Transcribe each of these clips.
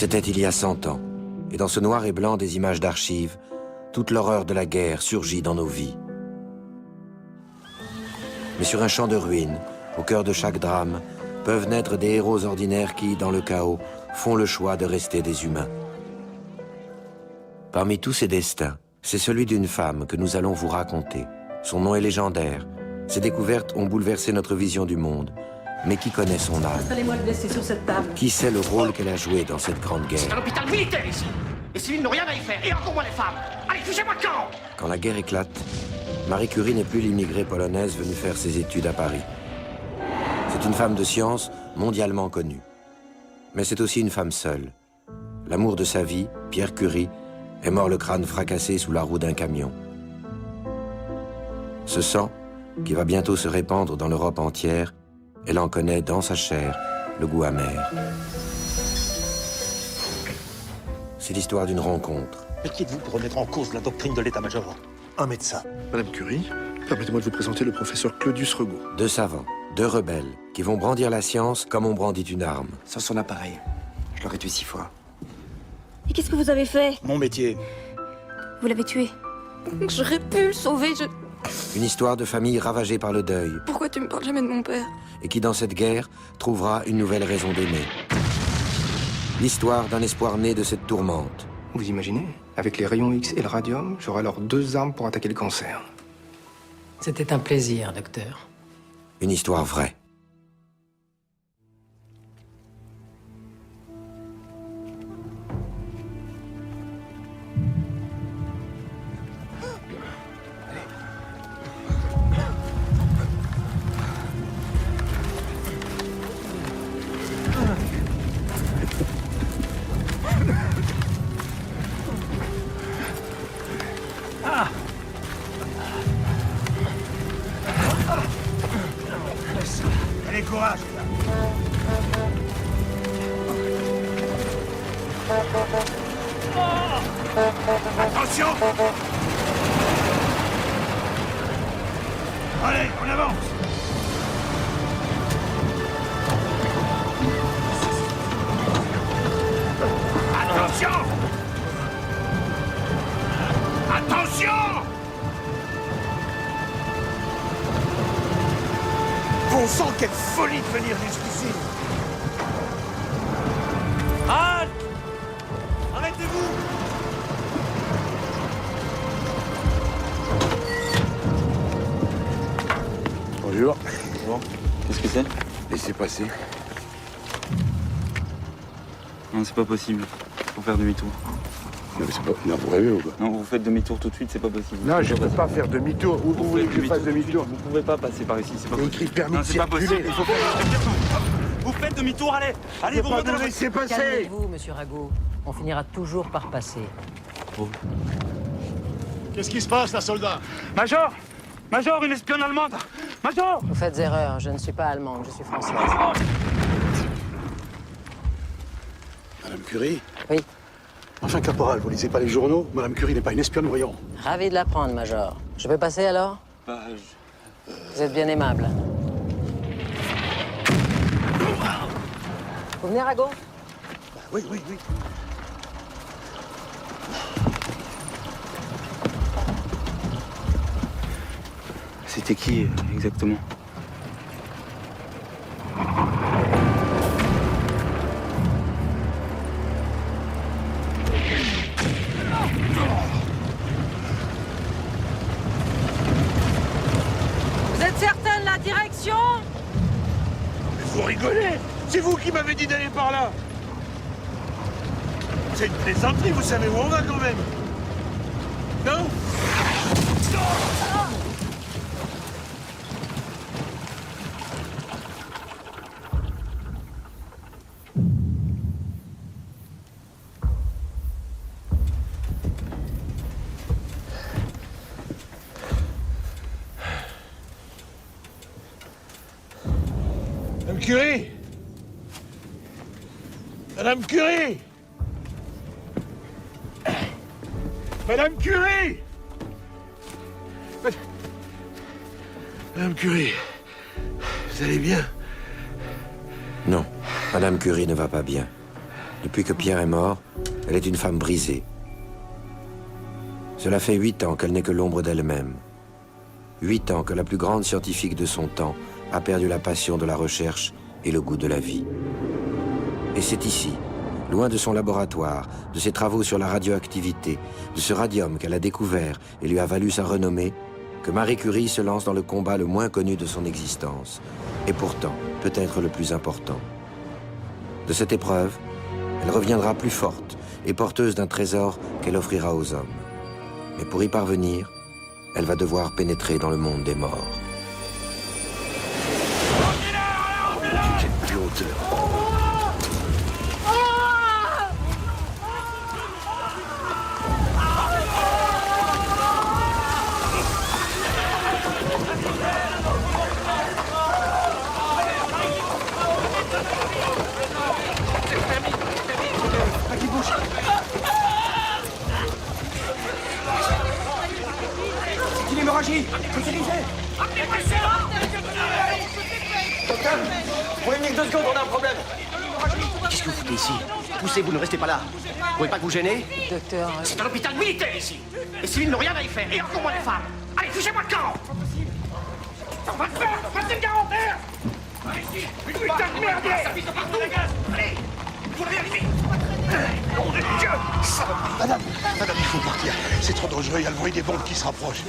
C'était il y a 100 ans, et dans ce noir et blanc des images d'archives, toute l'horreur de la guerre surgit dans nos vies. Mais sur un champ de ruines, au cœur de chaque drame, peuvent naître des héros ordinaires qui, dans le chaos, font le choix de rester des humains. Parmi tous ces destins, c'est celui d'une femme que nous allons vous raconter. Son nom est légendaire. Ses découvertes ont bouleversé notre vision du monde. Mais qui connaît son âme? Allez-moi le laisser sur cette table. Qui sait le rôle qu'elle a joué dans cette grande guerre? C'est un hôpital militaire ici. Les civils n'ont rien à y faire, et encore moins les femmes. Allez, touchez-moi quand? Quand la guerre éclate, Marie Curie n'est plus l'immigrée polonaise venue faire ses études à Paris. C'est une femme de science mondialement connue. Mais c'est aussi une femme seule. L'amour de sa vie, Pierre Curie, est mort le crâne fracassé sous la roue d'un camion. Ce sang, qui va bientôt se répandre dans l'Europe entière, elle en connaît dans sa chair le goût amer. C'est l'histoire d'une rencontre. Mais qui êtes-vous pour remettre en cause la doctrine de l'état-major? Un médecin. Madame Curie, permettez-moi de vous présenter le professeur Claudius Regaud. Deux savants, deux rebelles, qui vont brandir la science comme on brandit une arme. Sans son appareil. Je l'aurais tué 6 fois. Et qu'est-ce que vous avez fait? Mon métier. Vous l'avez tué. J'aurais pu le sauver, Une histoire de famille ravagée par le deuil, Pourquoi tu me parles jamais de mon père? et qui dans cette guerre trouvera une nouvelle raison d'aimer. L'histoire d'un espoir né de cette tourmente. Vous imaginez? Avec les rayons X et le radium, j'aurai alors 2 armes pour attaquer le cancer. C'était un plaisir, docteur. Une histoire vraie. Allez, courage. Attention! Allez, on avance! Attention! Attention! Bon sang, quelle folie de venir jusqu'ici! Halte! Arrêtez-vous! Bonjour. Bon, qu'est-ce que c'est? Laissez passer. Non, c'est pas possible. Faut faire demi-tour. Non, mais c'est pas... Non, vous rêvez ou quoi? Non, vous faites demi-tour tout de suite, c'est pas possible. Non, je peux pas faire demi-tour. Où vous voulez que je fasse demi-tour? Vous pouvez pas passer par ici, c'est pas Il y a possible. écrit permis Non, de c'est pas circuler. possible. Il faut faire... Vous faites demi-tour, allez! Allez, Je vous peux montez pas la vous laisser passer! Calmez-vous, monsieur Rago. On finira toujours par passer. Qu'est-ce qui se passe, là, soldat? Major! Major, une espionne allemande! Major! Vous faites erreur. Je ne suis pas allemande, je suis française. Madame Curie? Oui. Enfin, caporal, vous lisez pas les journaux? Madame Curie n'est pas une espionne, voyons. Ravi de l'apprendre, Major. Je peux passer alors? Bah, Vous êtes bien aimable. Vous venez, Rago? Oui, oui, oui. c'était qui exactement? Vous êtes certain de la direction? Vous rigolez? C'est vous qui m'avez dit d'aller par là! C'est une plaisanterie, vous savez où on va quand même! Non? Madame Curie! Madame Curie! Madame Curie! Madame Curie, vous allez bien? Non, Madame Curie ne va pas bien. Depuis que Pierre est mort, elle est une femme brisée. Cela fait 8 ans qu'elle n'est que l'ombre d'elle-même. 8 ans que la plus grande scientifique de son temps a perdu la passion de la recherche et le goût de la vie. Et c'est ici, loin de son laboratoire, de ses travaux sur la radioactivité, de ce radium qu'elle a découvert et lui a valu sa renommée, que Marie Curie se lance dans le combat le moins connu de son existence, et pourtant peut-être le plus important. De cette épreuve, elle reviendra plus forte et porteuse d'un trésor qu'elle offrira aux hommes. Mais pour y parvenir, elle va devoir pénétrer dans le monde des morts. Plus hauteur. C'est une hémorragie. Docteur, vous pouvez venir 2 secondes, on a un problème. Qu'est-ce que vous foutez ici? Poussez-vous, ne restez pas là. Vous pouvez pas vous gêner? Docteur, C'est un hôpital militaire ici. Les civils n'ont rien à y faire, et encore moins les femmes. Allez, fichez-moi le camp. On va le faire, passez le garantaire. Allez, ici, une putain de merde. Ça pisse de partout. Allez, vous l'avez arrivé. Nom de Dieu. Madame, il faut partir. C'est trop dangereux, il y a le bruit des bombes qui se rapprochent.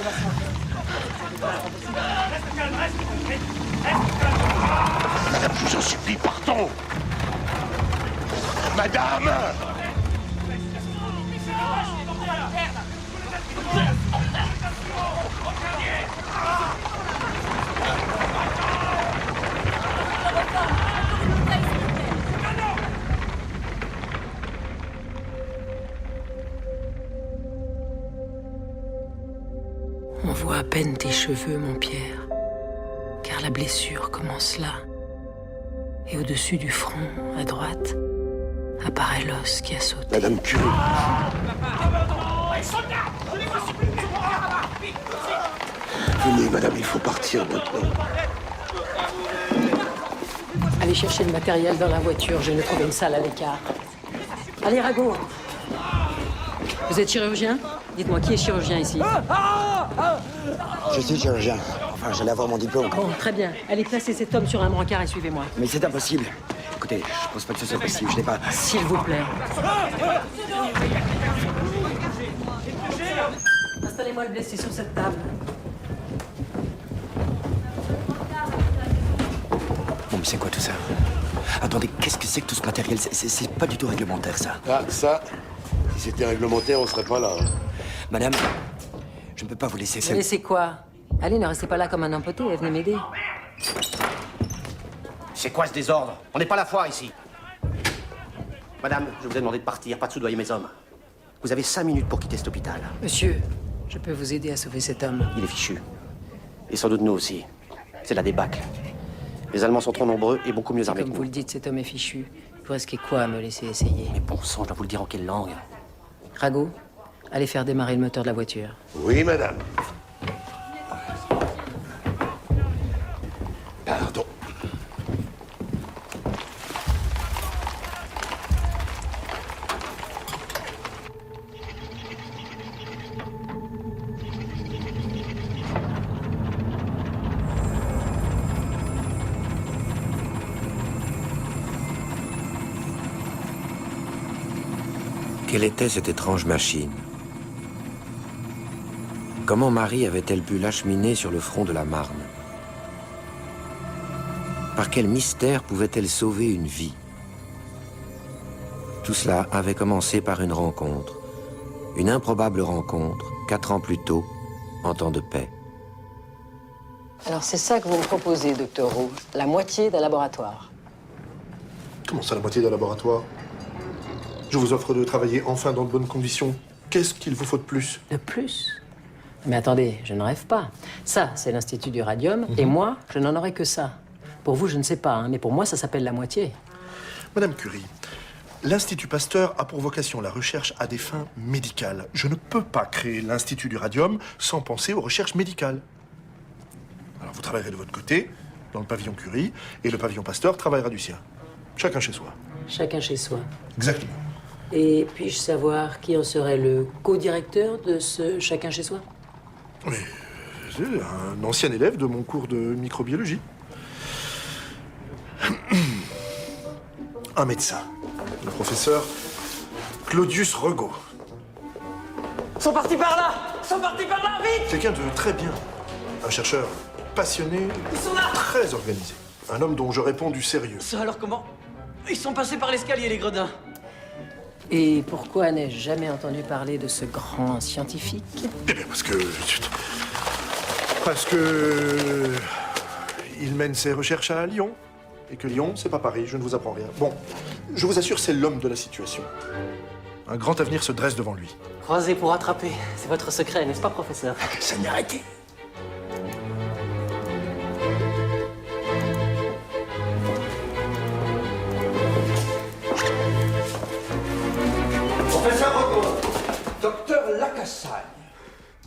Madame, je vous en supplie, partons. Madame! on voit à peine tes cheveux, mon Pierre, car la blessure commence là. Et au-dessus du front, à droite, apparaît l'os qui a sauté. Madame Curie. Venez, madame, il faut partir maintenant. Allez chercher le matériel dans la voiture, je vais nous trouver une salle à l'écart. Allez, Rago. Vous êtes chirurgien? Dites-moi, qui est chirurgien ici? Je suis chirurgien. Enfin, j'allais avoir mon diplôme. Bon, très bien. Allez placer cet homme sur un brancard et suivez-moi. Mais c'est impossible. Écoutez, je pense pas que ce soit possible. Je n'ai pas... S'il vous plaît. Installez-moi le blessé sur cette table. Bon, mais c'est quoi tout ça? Attendez, qu'est-ce que c'est que tout ce matériel? C'est pas du tout réglementaire, ça. Ah, ça, si c'était réglementaire, on serait pas là. Hein. Madame, je ne peux pas vous laisser Vous seul. laissez quoi? Allez, ne restez pas là comme un empoté et venez m'aider. C'est quoi ce désordre? On n'est pas la foire ici. Madame, je vous ai demandé de partir, pas de soudoyer mes hommes. Vous avez 5 minutes pour quitter cet hôpital. Monsieur, je peux vous aider à sauver cet homme. Il est fichu. Et sans doute nous aussi. C'est la débâcle. Les Allemands sont trop nombreux et beaucoup mieux armés que Comme nous. vous le dites, cet homme est fichu. Vous risquez quoi à me laisser essayer? Mais bon sang, je dois vous le dire en quelle langue? Rago, allez faire démarrer le moteur de la voiture. Oui, madame. Pardon. Quelle était cette étrange machine? Comment Marie avait-elle pu l'acheminer sur le front de la Marne? Par quel mystère pouvait-elle sauver une vie? Tout cela avait commencé par une rencontre, une improbable rencontre, 4 ans plus tôt, en temps de paix. Alors c'est ça que vous me proposez, docteur Roux, la moitié d'un laboratoire. Comment ça, la moitié d'un laboratoire? Je vous offre de travailler enfin dans de bonnes conditions. Qu'est-ce qu'il vous faut de plus? De plus? Mais attendez, je ne rêve pas. Ça, c'est l'Institut du Radium, et moi, je n'en aurai que ça. Pour vous, je ne sais pas, hein, mais pour moi, ça s'appelle la moitié. Madame Curie, l'Institut Pasteur a pour vocation la recherche à des fins médicales. Je ne peux pas créer l'Institut du Radium sans penser aux recherches médicales. Alors vous travaillerez de votre côté, dans le pavillon Curie, et le pavillon Pasteur travaillera du sien. Chacun chez soi. Chacun chez soi. Exactement. Et puis-je savoir qui en serait le co-directeur de ce Chacun chez soi? Mais c'est un ancien élève de mon cours de microbiologie. Un médecin, le professeur Claudius Regaud. Ils sont partis par là! Ils sont partis par là, vite! Quelqu'un de très bien. Un chercheur passionné, Ils sont là! très organisé. Un homme dont je réponds du sérieux. Ça alors comment? Ils sont passés par l'escalier, les gredins. Et pourquoi n'ai-je jamais entendu parler de ce grand scientifique? Eh bien, parce que... il mène ses recherches à Lyon. Et que Lyon, c'est pas Paris, je ne vous apprends rien. Bon, je vous assure, c'est l'homme de la situation. Un grand avenir se dresse devant lui. Croisez pour attraper. C'est votre secret, n'est-ce pas, professeur? Ça m'est arrêté. Professeur Regaud, docteur Lacassagne,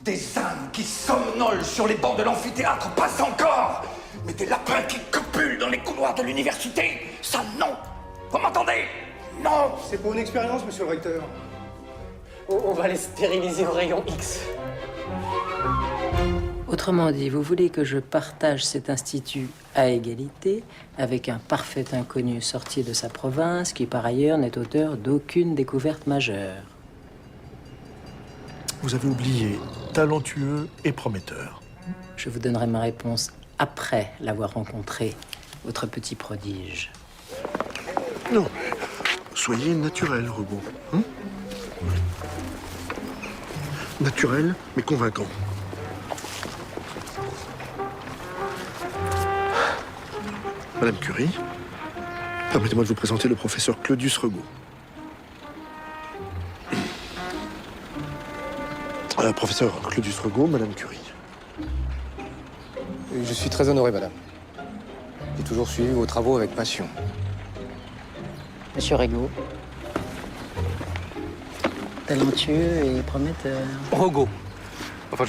des ânes qui somnolent sur les bancs de l'amphithéâtre, pas encore, mais des lapins qui copulent dans les couloirs de l'université, ça non. Vous m'entendez? Non. C'est pour une expérience, monsieur le recteur. On va les stériliser au rayon X. Autrement dit, vous voulez que je partage cet institut à égalité avec un parfait inconnu sorti de sa province qui, par ailleurs, n'est auteur d'aucune découverte majeure. Vous avez oublié, talentueux et prometteur. Je vous donnerai ma réponse après l'avoir rencontré, votre petit prodige. Non, soyez naturel, Regaud. Hein? Naturel, mais convaincant. Madame Curie, permettez-moi de vous présenter le professeur Claudius Regaud. Professeur Claudius Regaud, Madame Curie. Je suis très honoré, madame. J'ai toujours suivi vos travaux avec passion. Monsieur Regaud, talentueux et prometteur. Regaud. Enfin,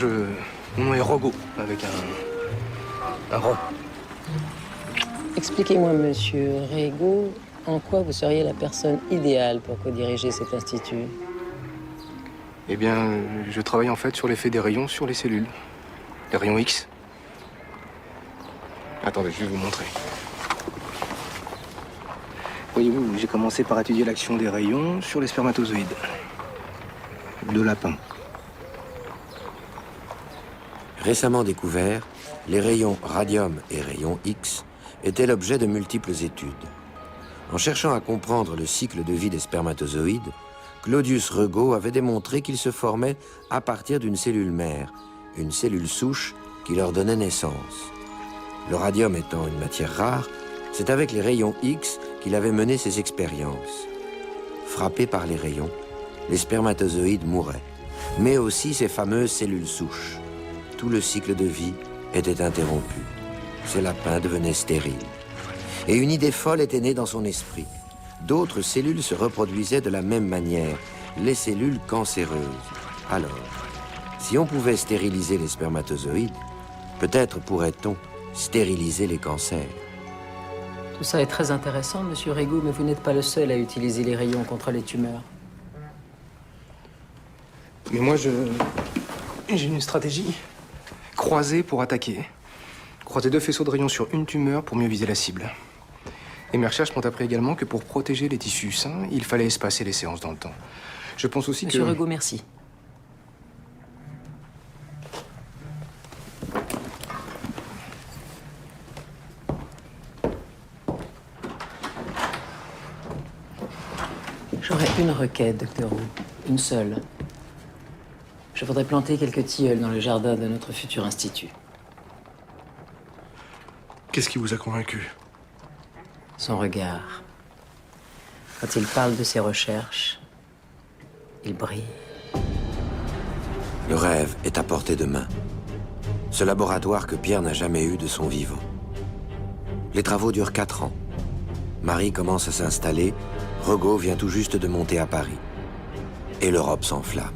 mon nom est Regaud, avec un rond. Expliquez-moi, monsieur Regaud, en quoi vous seriez la personne idéale pour co-diriger cet institut? Eh bien, je travaille en fait sur l'effet des rayons sur les cellules. Les rayons X. Attendez, je vais vous montrer. Voyez-vous, j'ai commencé par étudier l'action des rayons sur les spermatozoïdes. De lapins. Récemment découverts, les rayons radium et rayons X étaient l'objet de multiples études. En cherchant à comprendre le cycle de vie des spermatozoïdes, Claudius Regaud avait démontré qu'ils se formaient à partir d'une cellule mère, une cellule souche qui leur donnait naissance. Le radium étant une matière rare, c'est avec les rayons X qu'il avait mené ses expériences. Frappés par les rayons, les spermatozoïdes mouraient, mais aussi ces fameuses cellules souches. Tout le cycle de vie était interrompu. Ces lapins devenaient stériles. Et une idée folle était née dans son esprit. D'autres cellules se reproduisaient de la même manière, les cellules cancéreuses. Alors, si on pouvait stériliser les spermatozoïdes, peut-être pourrait-on stériliser les cancers. Tout ça est très intéressant, monsieur Regaud, mais vous n'êtes pas le seul à utiliser les rayons contre les tumeurs. Mais moi, j'ai une stratégie. Croiser pour attaquer. Croiser 2 faisceaux de rayons sur une tumeur pour mieux viser la cible. Et mes recherches m'ont appris également que pour protéger les tissus sains, il fallait espacer les séances dans le temps. Je pense aussi Monsieur que... Regaud, merci. J'aurais une requête, docteur Wu. Une seule. Je voudrais planter quelques tilleuls dans le jardin de notre futur institut. Qu'est-ce qui vous a convaincu? Son regard. Quand il parle de ses recherches, il brille. Le rêve est à portée de main. Ce laboratoire que Pierre n'a jamais eu de son vivant. Les travaux durent 4 ans. Marie commence à s'installer, Regaud vient tout juste de monter à Paris. Et l'Europe s'enflamme.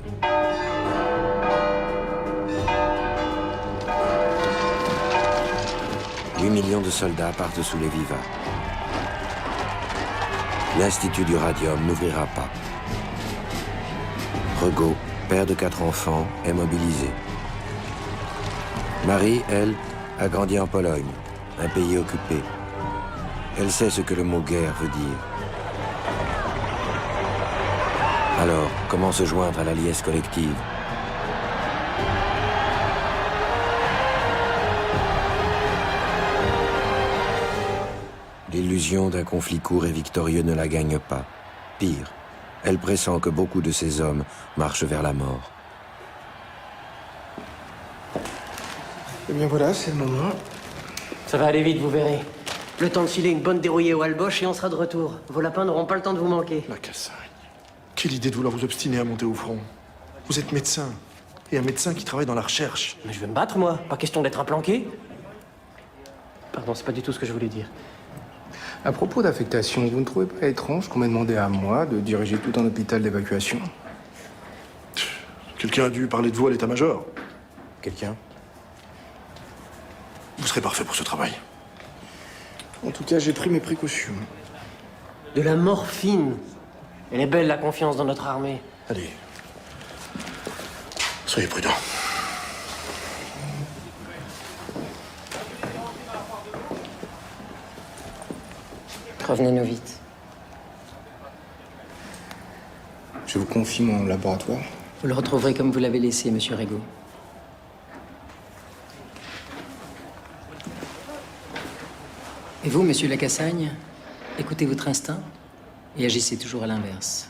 « 8 millions de soldats partent sous les vivats. l'Institut du Radium n'ouvrira pas. Regaud, père de 4 enfants, est mobilisé. Marie, elle, a grandi en Pologne, un pays occupé. Elle sait ce que le mot guerre veut dire. Alors, comment se joindre à la liesse collective? L'illusion d'un conflit court et victorieux ne la gagne pas. Pire, elle pressent que beaucoup de ces hommes marchent vers la mort. Eh bien voilà, c'est le moment. Ça va aller vite, vous verrez. Le temps de filer une bonne dérouillée au Halboche et on sera de retour. Vos lapins n'auront pas le temps de vous manquer. Lacassagne. Quelle idée de vouloir vous obstiner à monter au front. Vous êtes médecin. Et un médecin qui travaille dans la recherche. Mais je vais me battre, moi. Pas question d'être un planqué. Pardon, c'est pas du tout ce que je voulais dire. À propos d'affectation, vous ne trouvez pas étrange qu'on m'ait demandé à moi de diriger tout un hôpital d'évacuation? Quelqu'un a dû parler de vous à l'état-major. Quelqu'un? Vous serez parfait pour ce travail. En tout cas, j'ai pris mes précautions. De la morphine. Elle est belle, la confiance dans notre armée. Allez. Soyez prudents. Revenez-nous vite. Je vous confie mon laboratoire. Vous le retrouverez comme vous l'avez laissé, monsieur Regaud. Et vous, monsieur Lacassagne, écoutez votre instinct et agissez toujours à l'inverse.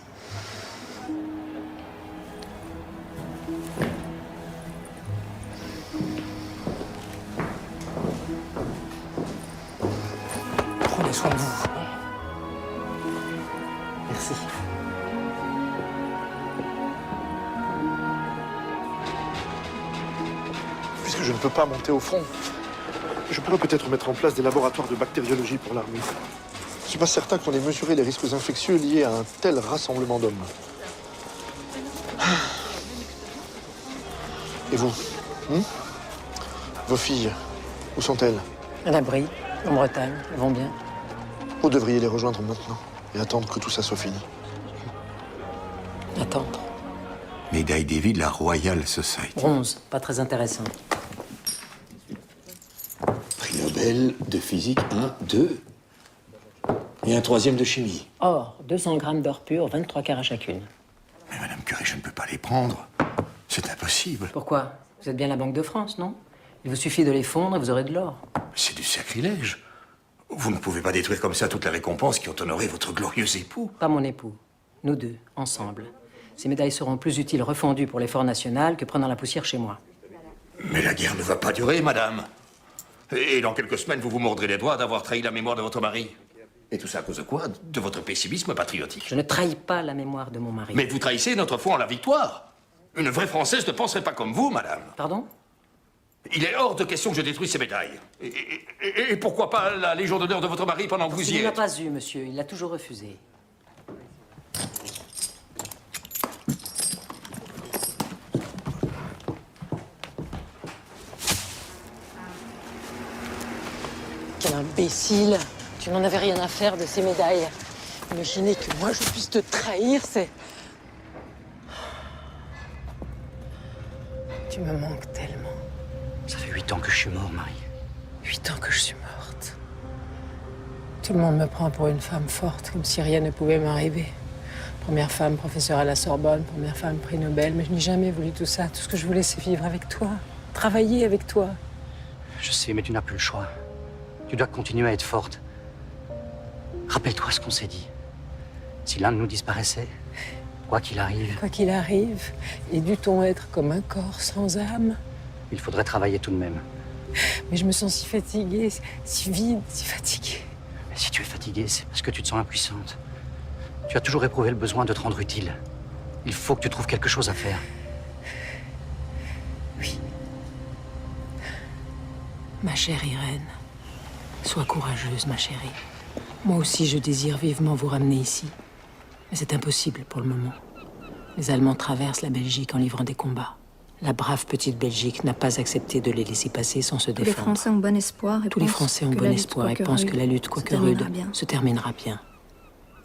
Prenez soin de vous. Merci. Puisque je ne peux pas monter au front, je pourrais peut-être mettre en place des laboratoires de bactériologie pour l'armée. Je ne suis pas certain qu'on ait mesuré les risques infectieux liés à un tel rassemblement d'hommes. Et vous Vos filles, où sont-elles? À l'abri, en Bretagne, elles vont bien. Vous devriez les rejoindre maintenant et attendre que tout ça soit fini. Attendre. Médaille David de la Royal Society. Bronze, pas très intéressant. Prix Nobel de physique 1, 2. Et un 3e de chimie. Or, 200 grammes d'or pur, 23 carats chacune. Mais Madame Curie, je ne peux pas les prendre. C'est impossible. Pourquoi? Vous êtes bien la Banque de France, non? Il vous suffit de les fondre et vous aurez de l'or. C'est du sacrilège. Vous ne pouvez pas détruire comme ça toutes les récompenses qui ont honoré votre glorieux époux. Pas mon époux. Nous deux, ensemble. Ces médailles seront plus utiles refondues pour l'effort national que prenant la poussière chez moi. Mais la guerre ne va pas durer, madame. Et dans quelques semaines, vous vous mordrez les doigts d'avoir trahi la mémoire de votre mari. Et tout ça à cause de quoi? De votre pessimisme patriotique. Je ne trahis pas la mémoire de mon mari. Mais vous trahissez notre foi en la victoire. Une vraie Française ne penserait pas comme vous, madame. Pardon? Il est hors de question que je détruise ces médailles. Et pourquoi pas la Légion d'honneur de votre mari pendant que vous y Il ne l'a êtes? pas eu, monsieur. Il l'a toujours refusé. Quel imbécile! Tu n'en avais rien à faire de ces médailles. Imaginez que moi je puisse te trahir, c'est... Tu me manques tellement. Ça fait 8 ans que je suis mort, Marie. 8 ans que je suis morte. Tout le monde me prend pour une femme forte, comme si rien ne pouvait m'arriver. Première femme professeure à la Sorbonne, première femme prix Nobel, mais je n'ai jamais voulu tout ça. Tout ce que je voulais, c'est vivre avec toi, travailler avec toi. Je sais, mais tu n'as plus le choix. Tu dois continuer à être forte. Rappelle-toi ce qu'on s'est dit. Si l'un de nous disparaissait, quoi qu'il arrive... Quoi qu'il arrive, et dût-on être comme un corps sans âme? Il faudrait travailler tout de même. Mais je me sens si fatiguée, si vide, si fatiguée. Mais si tu es fatiguée, c'est parce que tu te sens impuissante. Tu as toujours éprouvé le besoin de te rendre utile. Il faut que tu trouves quelque chose à faire. Oui. Ma chère Irène, sois courageuse, ma chérie. Moi aussi, je désire vivement vous ramener ici. Mais c'est impossible pour le moment. Les Allemands traversent la Belgique en livrant des combats. La brave petite Belgique n'a pas accepté de les laisser passer sans se défendre. Tous les Français ont bon espoir et Tous les Français ont bon espoir et pensent que la lutte, quoique rude, se terminera bien.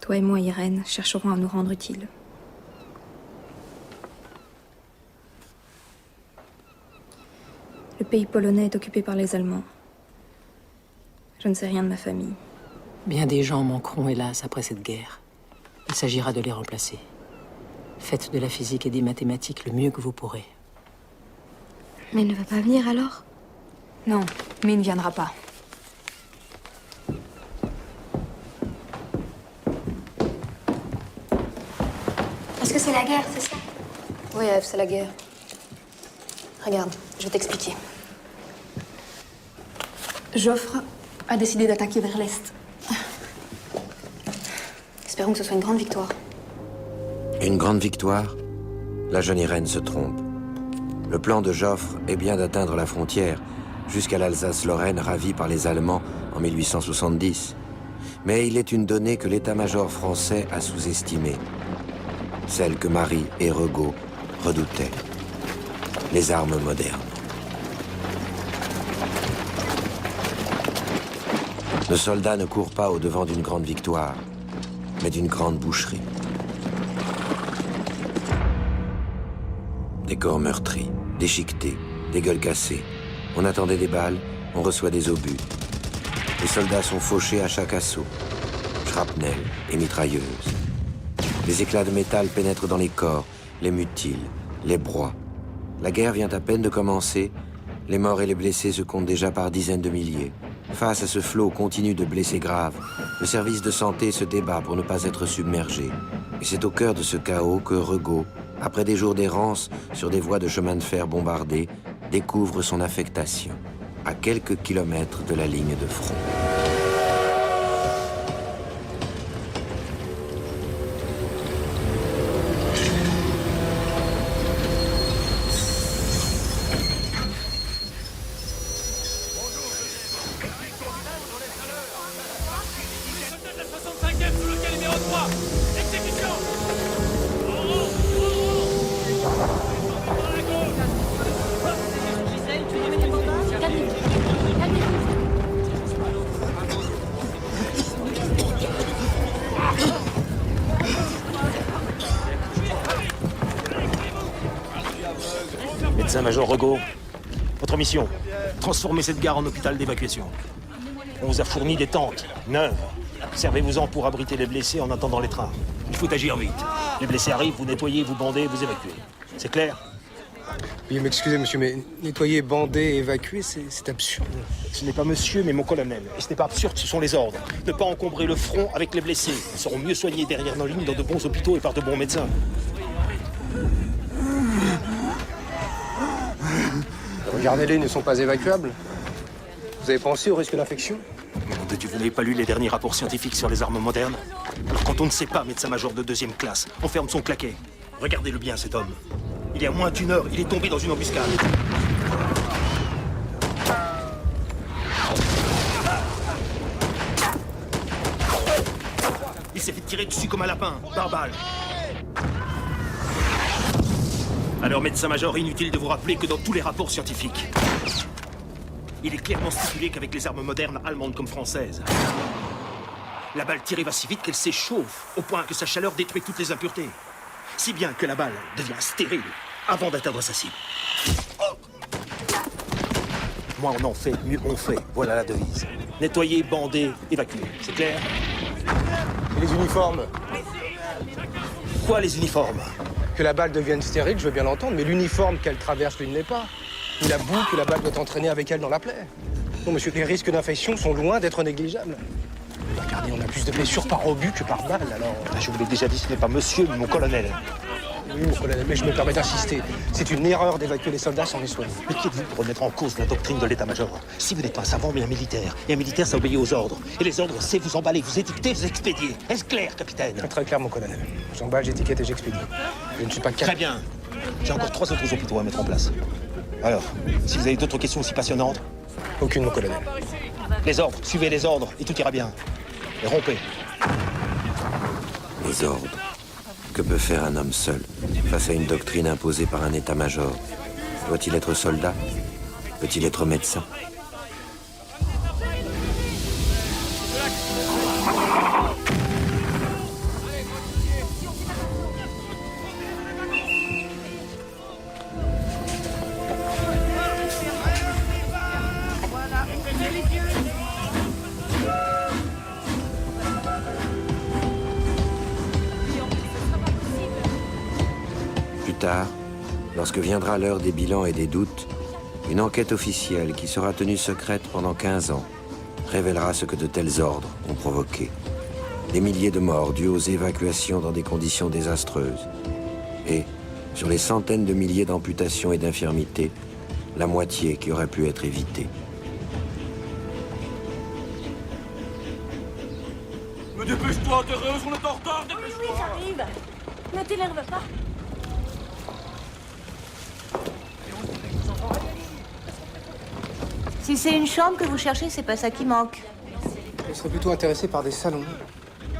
Toi et moi, Irène, chercherons à nous rendre utiles. Le pays polonais est occupé par les Allemands. Je ne sais rien de ma famille. Bien des gens manqueront, hélas, après cette guerre. Il s'agira de les remplacer. Faites de la physique et des mathématiques le mieux que vous pourrez. Mais il ne va pas venir alors? Non, mais il ne viendra pas. Est-ce que c'est la guerre, c'est ça? Oui, Ève, c'est la guerre. Regarde, je vais t'expliquer. Joffre a décidé d'attaquer vers l'Est. Espérons que ce soit une grande victoire. Une grande victoire? La jeune Irène se trompe. Le plan de Joffre est bien d'atteindre la frontière, jusqu'à l'Alsace-Lorraine ravie par les Allemands en 1870. Mais il est une donnée que l'état-major français a sous-estimée. Celle que Marie et Regaud redoutaient. Les armes modernes. Le soldat ne court pas au-devant d'une grande victoire, mais d'une grande boucherie. Des corps meurtris, déchiquetés, des gueules cassées. On attendait des balles, on reçoit des obus. Les soldats sont fauchés à chaque assaut. Shrapnel et mitrailleuses. Les éclats de métal pénètrent dans les corps, les mutilent, les broient. La guerre vient à peine de commencer. Les morts et les blessés se comptent déjà par dizaines de milliers. Face à ce flot continu de blessés graves, le service de santé se débat pour ne pas être submergé. Et c'est au cœur de ce chaos que Regaud, après des jours d'errance sur des voies de chemin de fer bombardées, découvre son affectation, à quelques kilomètres de la ligne de front. Médecin-major Regaud, votre mission, transformer cette gare en hôpital d'évacuation. On vous a fourni des tentes, neuves. Servez-vous-en pour abriter les blessés en attendant les trains. Il faut agir vite. Les blessés arrivent, vous nettoyez, vous bandez, vous évacuez. C'est clair? Oui, m'excusez, monsieur, mais nettoyer, bander, évacuer, c'est absurde. Ce n'est pas monsieur, mais mon colonel. Et ce n'est pas absurde, ce sont les ordres. Ne pas encombrer le front avec les blessés. Ils seront mieux soignés derrière nos lignes dans de bons hôpitaux et par de bons médecins. Regardez-les, ils ne sont pas évacuables. Vous avez pensé au risque d'infection? Mon Dieu, vous n'avez pas lu les derniers rapports scientifiques sur les armes modernes? Alors quand on ne sait pas, médecin-major de 2e classe, on ferme son claquet. Regardez-le bien, cet homme. Il y a moins d'1 heure, il est tombé dans une embuscade. Il s'est fait tirer dessus comme un lapin, par balle. Alors, médecin-major, inutile de vous rappeler que dans tous les rapports scientifiques, il est clairement stipulé qu'avec les armes modernes, allemandes comme françaises, la balle tirée va si vite qu'elle s'échauffe, au point que sa chaleur détruit toutes les impuretés. Si bien que la balle devient stérile avant d'atteindre sa cible. Moins on en fait, mieux on fait. Voilà la devise. Nettoyer, bander, évacuer. C'est clair? Et les uniformes? Quoi, les uniformes? Que la balle devienne stérile, je veux bien l'entendre, mais l'uniforme qu'elle traverse, lui, ne l'est pas. Ni la boue que la balle doit entraîner avec elle dans la plaie. Non, monsieur, les risques d'infection sont loin d'être négligeables. Regardez, on a plus de blessures par obus que par balle, alors... Je vous l'ai déjà dit, ce n'est pas monsieur, mais mon colonel. Oui, mon colonel, mais je me permets d'insister. C'est une erreur d'évacuer les soldats sans les soigner. Mais qui êtes-vous pour remettre en cause la doctrine de l'état-major? Si vous n'êtes pas un savant, mais un militaire. Et un militaire, ça obéit aux ordres. Et les ordres, c'est vous emballer, vous étiqueter, vous expédier. Est-ce clair, capitaine? Très clair, mon colonel. J'emballe, j'étiquette et j'expédie. Je ne suis pas Très bien. J'ai encore 3 autres hôpitaux à mettre en place. Alors, si vous avez d'autres questions aussi passionnantes... Aucune, mon colonel. Les ordres, suivez les ordres, et tout ira bien. Et rompez. Les ordres. Que peut faire un homme seul face à une doctrine imposée par un état-major? Doit-il être soldat? Peut-il être médecin? tard, lorsque viendra l'heure des bilans et des doutes, une enquête officielle qui sera tenue secrète pendant 15 ans révélera ce que de tels ordres ont provoqué. Des milliers de morts dues aux évacuations dans des conditions désastreuses. Et, sur les centaines de milliers d'amputations et d'infirmités, la moitié qui aurait pu être évitée. Mais dépêche-toi, Thérèse, on est en retard, dépêche-toi. Oui, j'arrive. Ne t'énerve pas. Si c'est une chambre que vous cherchez, c'est pas ça qui manque. Je serais plutôt intéressé par des salons,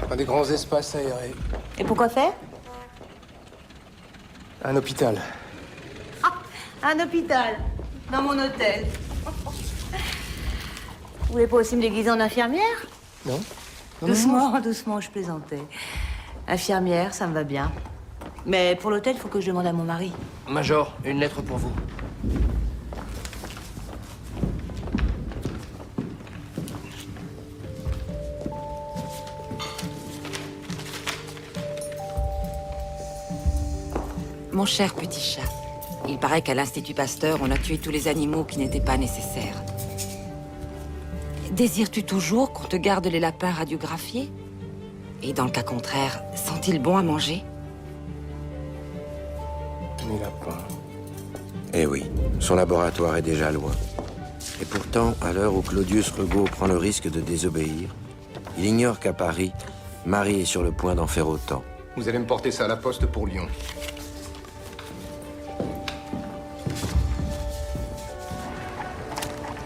par des grands espaces aérés. Et pourquoi faire? Un hôpital. Un hôpital. Dans mon hôtel. Vous voulez pas aussi me déguiser en infirmière? Non. Doucement, doucement, je plaisantais. Infirmière, ça me va bien. Mais pour l'hôtel, il faut que je demande à mon mari. Major, une lettre pour vous. Mon cher petit chat, il paraît qu'à l'Institut Pasteur, on a tué tous les animaux qui n'étaient pas nécessaires. Désires-tu toujours qu'on te garde les lapins radiographiés? Et dans le cas contraire, sont-ils bons à manger? Les lapins. Eh oui, son laboratoire est déjà loin. Et pourtant, à l'heure où Claudius Regaud prend le risque de désobéir, il ignore qu'à Paris, Marie est sur le point d'en faire autant. Vous allez me porter ça à la poste pour Lyon.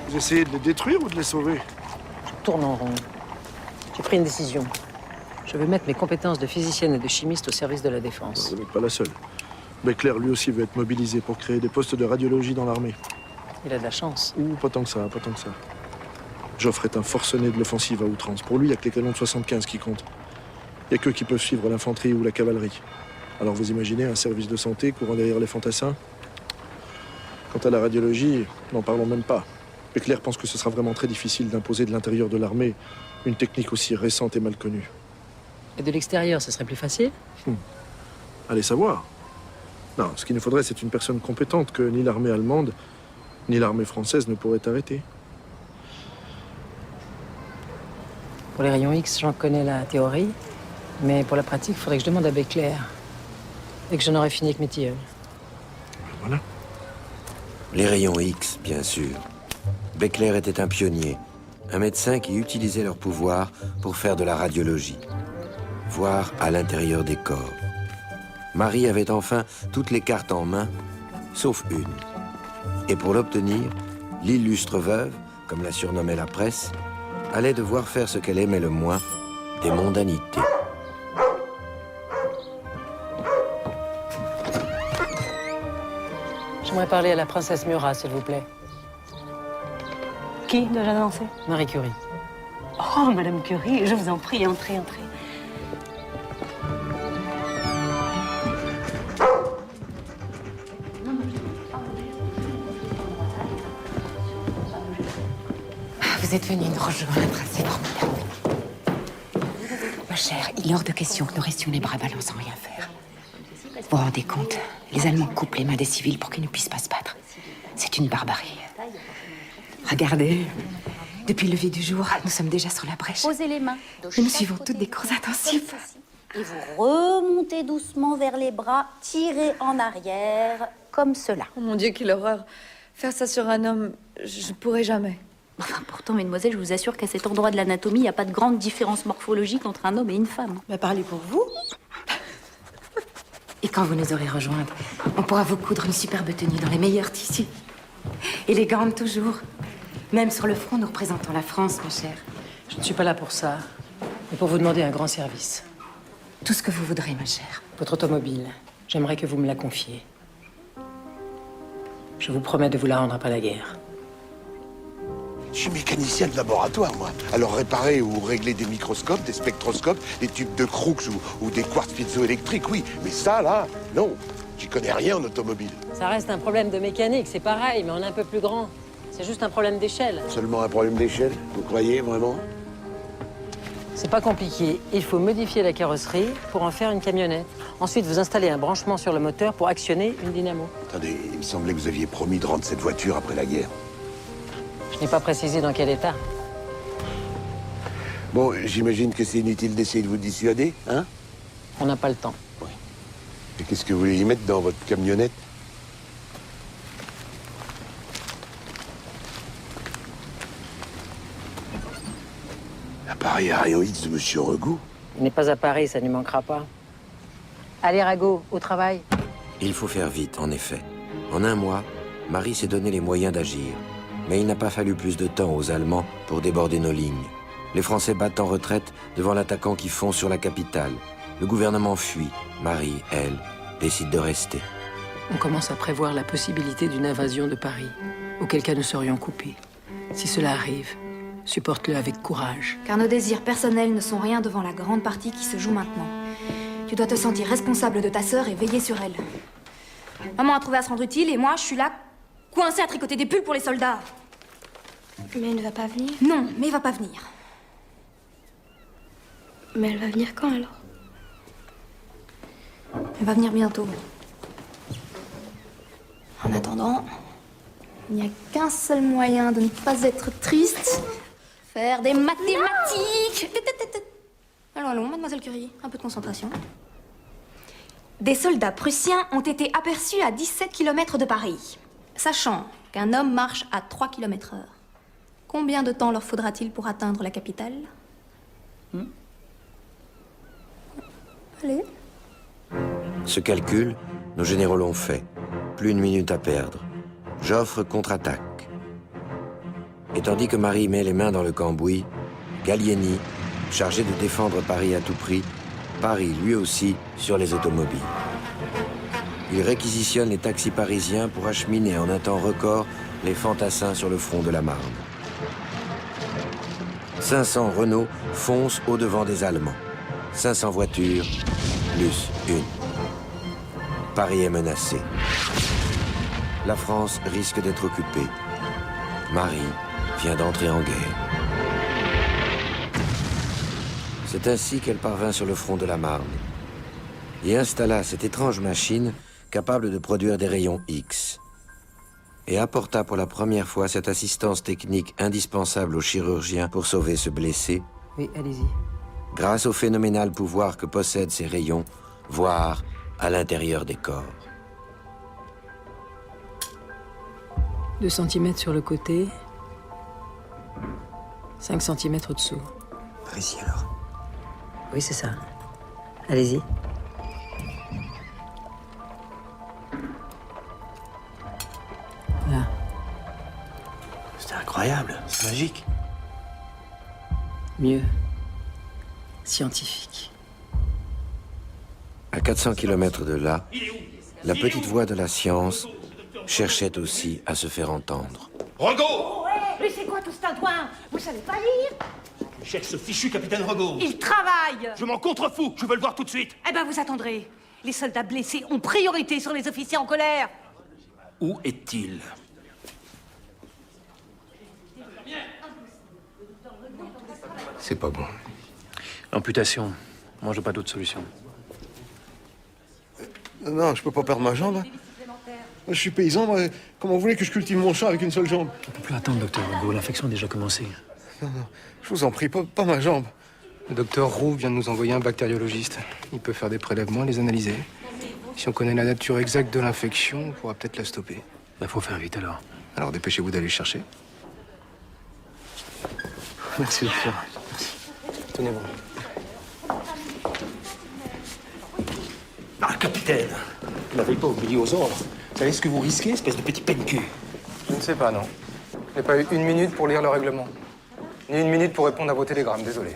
Vous essayez de les détruire ou de les sauver? Je tourne en rond. J'ai pris une décision. Je veux mettre mes compétences de physicienne et de chimiste au service de la défense. Vous n'êtes pas la seule. Beckler, lui aussi, veut être mobilisé pour créer des postes de radiologie dans l'armée. Il a de la chance. Ouh, pas tant que ça, pas tant que ça. Joffre est un forcené de l'offensive à outrance. Pour lui, il n'y a que les canons de 75 qui comptent. Il n'y a qu'eux qui peuvent suivre l'infanterie ou la cavalerie. Alors vous imaginez un service de santé courant derrière les fantassins? Quant à la radiologie, n'en parlons même pas. Beckler pense que ce sera vraiment très difficile d'imposer de l'intérieur de l'armée une technique aussi récente et mal connue. Et de l'extérieur, ce serait plus facile? Allez savoir. Non, ce qu'il nous faudrait, c'est une personne compétente que ni l'armée allemande, ni l'armée française ne pourraient arrêter. Pour les rayons X, j'en connais la théorie. Mais pour la pratique, il faudrait que je demande à Beckler. Et que j'en aurais fini avec mes tilleuls. Voilà. Les rayons X, bien sûr. Beckler était un pionnier, un médecin qui utilisait leur pouvoir pour faire de la radiologie, voir à l'intérieur des corps. Marie avait enfin toutes les cartes en main, sauf une. Et pour l'obtenir, l'illustre veuve, comme la surnommait la presse, allait devoir faire ce qu'elle aimait le moins, des mondanités. J'aimerais parler à la princesse Murat, s'il vous plaît. Qui dois-je annoncer? Marie Curie. Oh, Madame Curie, je vous en prie, entrez, entrez. Vous êtes venu nous rejoindre, c'est formidable. Ma chère, il est hors de question que nous restions les bras ballants sans rien faire. Vous vous rendez compte? Les Allemands coupent les mains des civils pour qu'ils ne puissent pas se battre. C'est une barbarie. Regardez, depuis le lever du jour, nous sommes déjà sur la brèche. Posez les mains. Et nous suivons toutes des cours intensifs. Et vous remontez doucement vers les bras, tirez en arrière, comme cela. Oh mon Dieu, quelle horreur. Faire ça sur un homme, je pourrais jamais. Enfin, pourtant, mesdemoiselles, je vous assure qu'à cet endroit de l'anatomie, il n'y a pas de grande différence morphologique entre un homme et une femme. Mais parlez pour vous. Et quand vous nous aurez rejointes, on pourra vous coudre une superbe tenue dans les meilleurs tissus. Élégante toujours. Même sur le front, nous représentons la France, ma chère. Je ne suis pas là pour ça, mais pour vous demander un grand service. Tout ce que vous voudrez, ma chère. Votre automobile, j'aimerais que vous me la confiez. Je vous promets de vous la rendre après la guerre. Je suis mécanicien de laboratoire, moi. Alors réparer ou régler des microscopes, des spectroscopes, des tubes de Crookes ou des quartz piezoélectriques, oui. Mais ça, là, non. J'y connais rien en automobile. Ça reste un problème de mécanique, c'est pareil, mais on est un peu plus grand. C'est juste un problème d'échelle. Seulement un problème d'échelle, vous croyez, vraiment? C'est pas compliqué. Il faut modifier la carrosserie pour en faire une camionnette. Ensuite, vous installez un branchement sur le moteur pour actionner une dynamo. Attendez, il me semblait que vous aviez promis de rendre cette voiture après la guerre. Je n'ai pas précisé dans quel état. Bon, j'imagine que c'est inutile d'essayer de vous dissuader, hein? On n'a pas le temps. Et qu'est-ce que vous voulez y mettre dans votre camionnette? L'appareil Aréoïdes de Monsieur Regout? Il n'est pas à Paris, ça ne lui manquera pas. Allez, Rago, au travail. Il faut faire vite, en effet. En un mois, Marie s'est donné les moyens d'agir. Mais il n'a pas fallu plus de temps aux Allemands pour déborder nos lignes. Les Français battent en retraite devant l'attaquant qui fond sur la capitale. Le gouvernement fuit. Marie, elle, décide de rester. On commence à prévoir la possibilité d'une invasion de Paris, auquel cas nous serions coupés. Si cela arrive, supporte-le avec courage. Car nos désirs personnels ne sont rien devant la grande partie qui se joue maintenant. Tu dois te sentir responsable de ta sœur et veiller sur elle. Maman a trouvé à se rendre utile et moi, je suis là, coincée à tricoter des pulls pour les soldats. Mais elle ne va pas venir? Non, mais elle va pas venir. Mais elle va venir quand alors? Elle va venir bientôt. En attendant, il n'y a qu'un seul moyen de ne pas être triste. Faire des mathématiques. Allons, allons, mademoiselle Curie, un peu de concentration. Des soldats prussiens ont été aperçus à 17 km de Paris. Sachant qu'un homme marche à 3 km/h. Combien de temps leur faudra-t-il pour atteindre la capitale? Allez. Ce calcul, nos généraux l'ont fait. Plus une minute à perdre. Joffre contre-attaque. Et tandis que Marie met les mains dans le cambouis, Gallieni, chargé de défendre Paris à tout prix, parie lui aussi sur les automobiles. Il réquisitionne les taxis parisiens pour acheminer en un temps record les fantassins sur le front de la Marne. 500 Renault foncent au-devant des Allemands. 500 voitures, plus une. Paris est menacé. La France risque d'être occupée. Marie vient d'entrer en guerre. C'est ainsi qu'elle parvint sur le front de la Marne et installa cette étrange machine capable de produire des rayons X et apporta pour la première fois cette assistance technique indispensable aux chirurgiens pour sauver ce blessé. Oui, allez-y. Grâce au phénoménal pouvoir que possèdent ces rayons, voir à l'intérieur des corps. 2 cm sur le côté, 5 cm au-dessous. Par ici alors? Oui, c'est ça. Allez-y. Là. C'est incroyable, c'est magique. Mieux. Scientifique. À 400 km de là, la petite voix de la science cherchait aussi à se faire entendre. Regaud! Mais c'est quoi tout ce tintouin? Vous savez pas lire? Je cherche ce fichu capitaine Regaud. Il travaille! Je m'en contrefous, je veux le voir tout de suite. Eh ben, vous attendrez. Les soldats blessés ont priorité sur les officiers en colère. Où est-il? C'est pas bon. Amputation. Moi, j'ai pas d'autre solution. Non, je peux pas perdre ma jambe. Hein. Je suis paysan, moi. Comment vous voulez que je cultive mon champ avec une seule jambe? On peut plus attendre, docteur Hugo. L'infection a déjà commencé. Non, non, je vous en prie, pas ma jambe. Le docteur Roux vient de nous envoyer un bactériologiste. Il peut faire des prélèvements et les analyser. Si on connaît la nature exacte de l'infection, on pourra peut-être la stopper. Bah, faut faire vite alors. Alors dépêchez-vous d'aller le chercher. Merci, docteur. Merci. Tenez-vous. Ah, capitaine, vous n'avez pas oublié aux ordres. Vous savez ce que vous risquez, espèce de petit peine-cul? Je ne sais pas, non. Je n'ai pas eu 1 minute pour lire le règlement. Ni 1 minute pour répondre à vos télégrammes, désolé.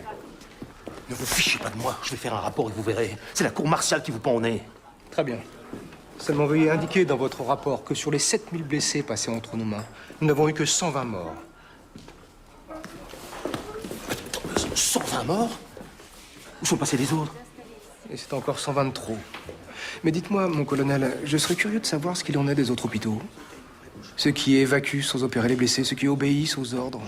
Ne vous fichez pas de moi, je vais faire un rapport et vous verrez. C'est la cour martiale qui vous pend au nez. Très bien. Seulement veuillez indiquer dans votre rapport que sur les 7000 blessés passés entre nos mains, nous n'avons eu que 120 morts. 120 morts? Où sont passés les autres? Et c'est encore 120 de trop. Mais dites-moi, mon colonel, je serais curieux de savoir ce qu'il en est des autres hôpitaux. Ceux qui évacuent sans opérer les blessés, ceux qui obéissent aux ordres.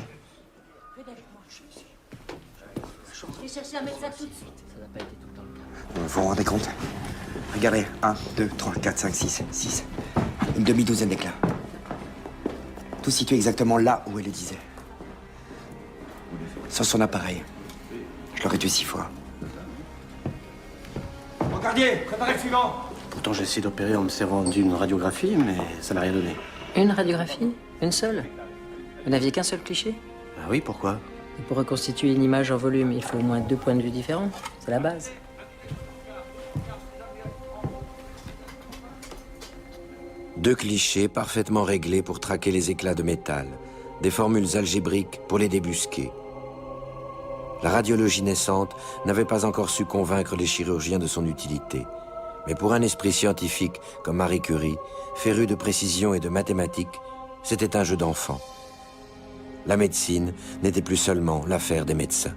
chercher un médecin tout de suite. Ça n'a pas été tout le temps le cas. Vous vous rendez compte? Regardez, 1, 2, 3, 4, 5, 6, 6. Une demi-douzaine d'éclats. Tout situé exactement là où elle le disait. Sans son appareil. Je l'aurais tué 6 fois. Brancardier, préparez le suivant. Pourtant, j'ai essayé d'opérer en me servant d'une radiographie, mais ça n'a rien donné. Une radiographie? Une seule? Vous n'aviez qu'un seul cliché? Ah oui, pourquoi? Et pour reconstituer une image en volume, il faut au moins 2 points de vue différents. C'est la base. Deux clichés parfaitement réglés pour traquer les éclats de métal. Des formules algébriques pour les débusquer. La radiologie naissante n'avait pas encore su convaincre les chirurgiens de son utilité. Mais pour un esprit scientifique comme Marie Curie, féru de précision et de mathématiques, c'était un jeu d'enfant. La médecine n'était plus seulement l'affaire des médecins.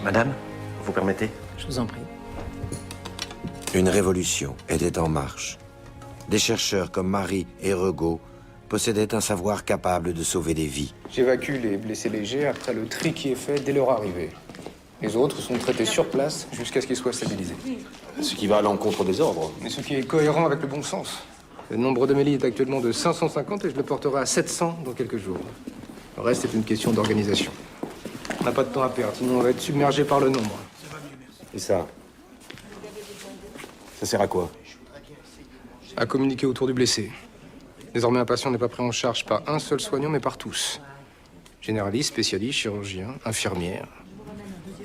Madame, vous permettez? Je vous en prie. Une révolution était en marche. Des chercheurs comme Marie et Regaud possédaient un savoir capable de sauver des vies. J'évacue les blessés légers après le tri qui est fait dès leur arrivée. Les autres sont traités sur place jusqu'à ce qu'ils soient stabilisés. Ce qui va à l'encontre des ordres. Mais ce qui est cohérent avec le bon sens. Le nombre de mélis est actuellement de 550 et je le porterai à 700 dans quelques jours. Le reste est une question d'organisation. On n'a pas de temps à perdre, sinon on va être submergé par le nombre. Et ça? Ça sert à quoi? À communiquer autour du blessé. Désormais, un patient n'est pas pris en charge par un seul soignant, mais par tous. Généralistes, spécialistes, chirurgiens, infirmières.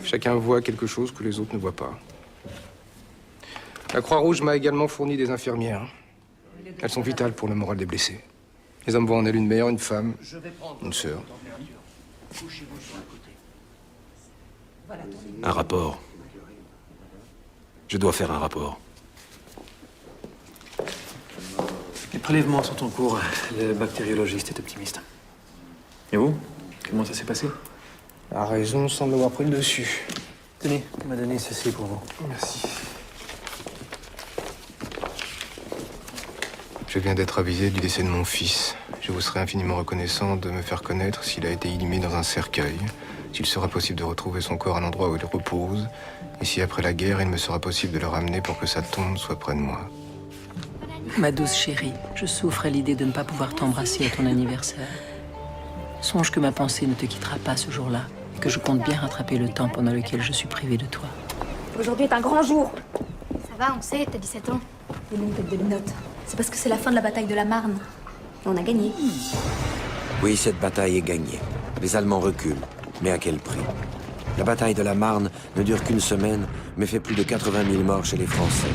Chacun voit quelque chose que les autres ne voient pas. La Croix-Rouge m'a également fourni des infirmières. Elles sont vitales pour le moral des blessés. Les hommes voient en elles une mère, une femme, une sœur. Un rapport. Je dois faire un rapport. Les prélèvements sont en cours. Le bactériologiste est optimiste. Et vous? Comment ça s'est passé? La raison semble avoir pris le dessus. Tenez, on m'a donné ceci pour vous. Merci. Je viens d'être avisé du décès de mon fils. Je vous serais infiniment reconnaissant de me faire connaître s'il a été inhumé dans un cercueil, s'il sera possible de retrouver son corps à l'endroit où il repose, et si après la guerre, il me sera possible de le ramener pour que sa tombe soit près de moi. Ma douce chérie, je souffre à l'idée de ne pas pouvoir t'embrasser à ton anniversaire. Songe que ma pensée ne te quittera pas ce jour-là, et que je compte bien rattraper le temps pendant lequel je suis privée de toi. Aujourd'hui est un grand jour. Ça va, on sait, t'as 17 ans. Et une tête de linotte. C'est parce que c'est la fin de la bataille de la Marne. Et on a gagné. Oui, cette bataille est gagnée. Les Allemands reculent, mais à quel prix? La bataille de la Marne ne dure qu'une semaine, mais fait plus de 80 000 morts chez les Français.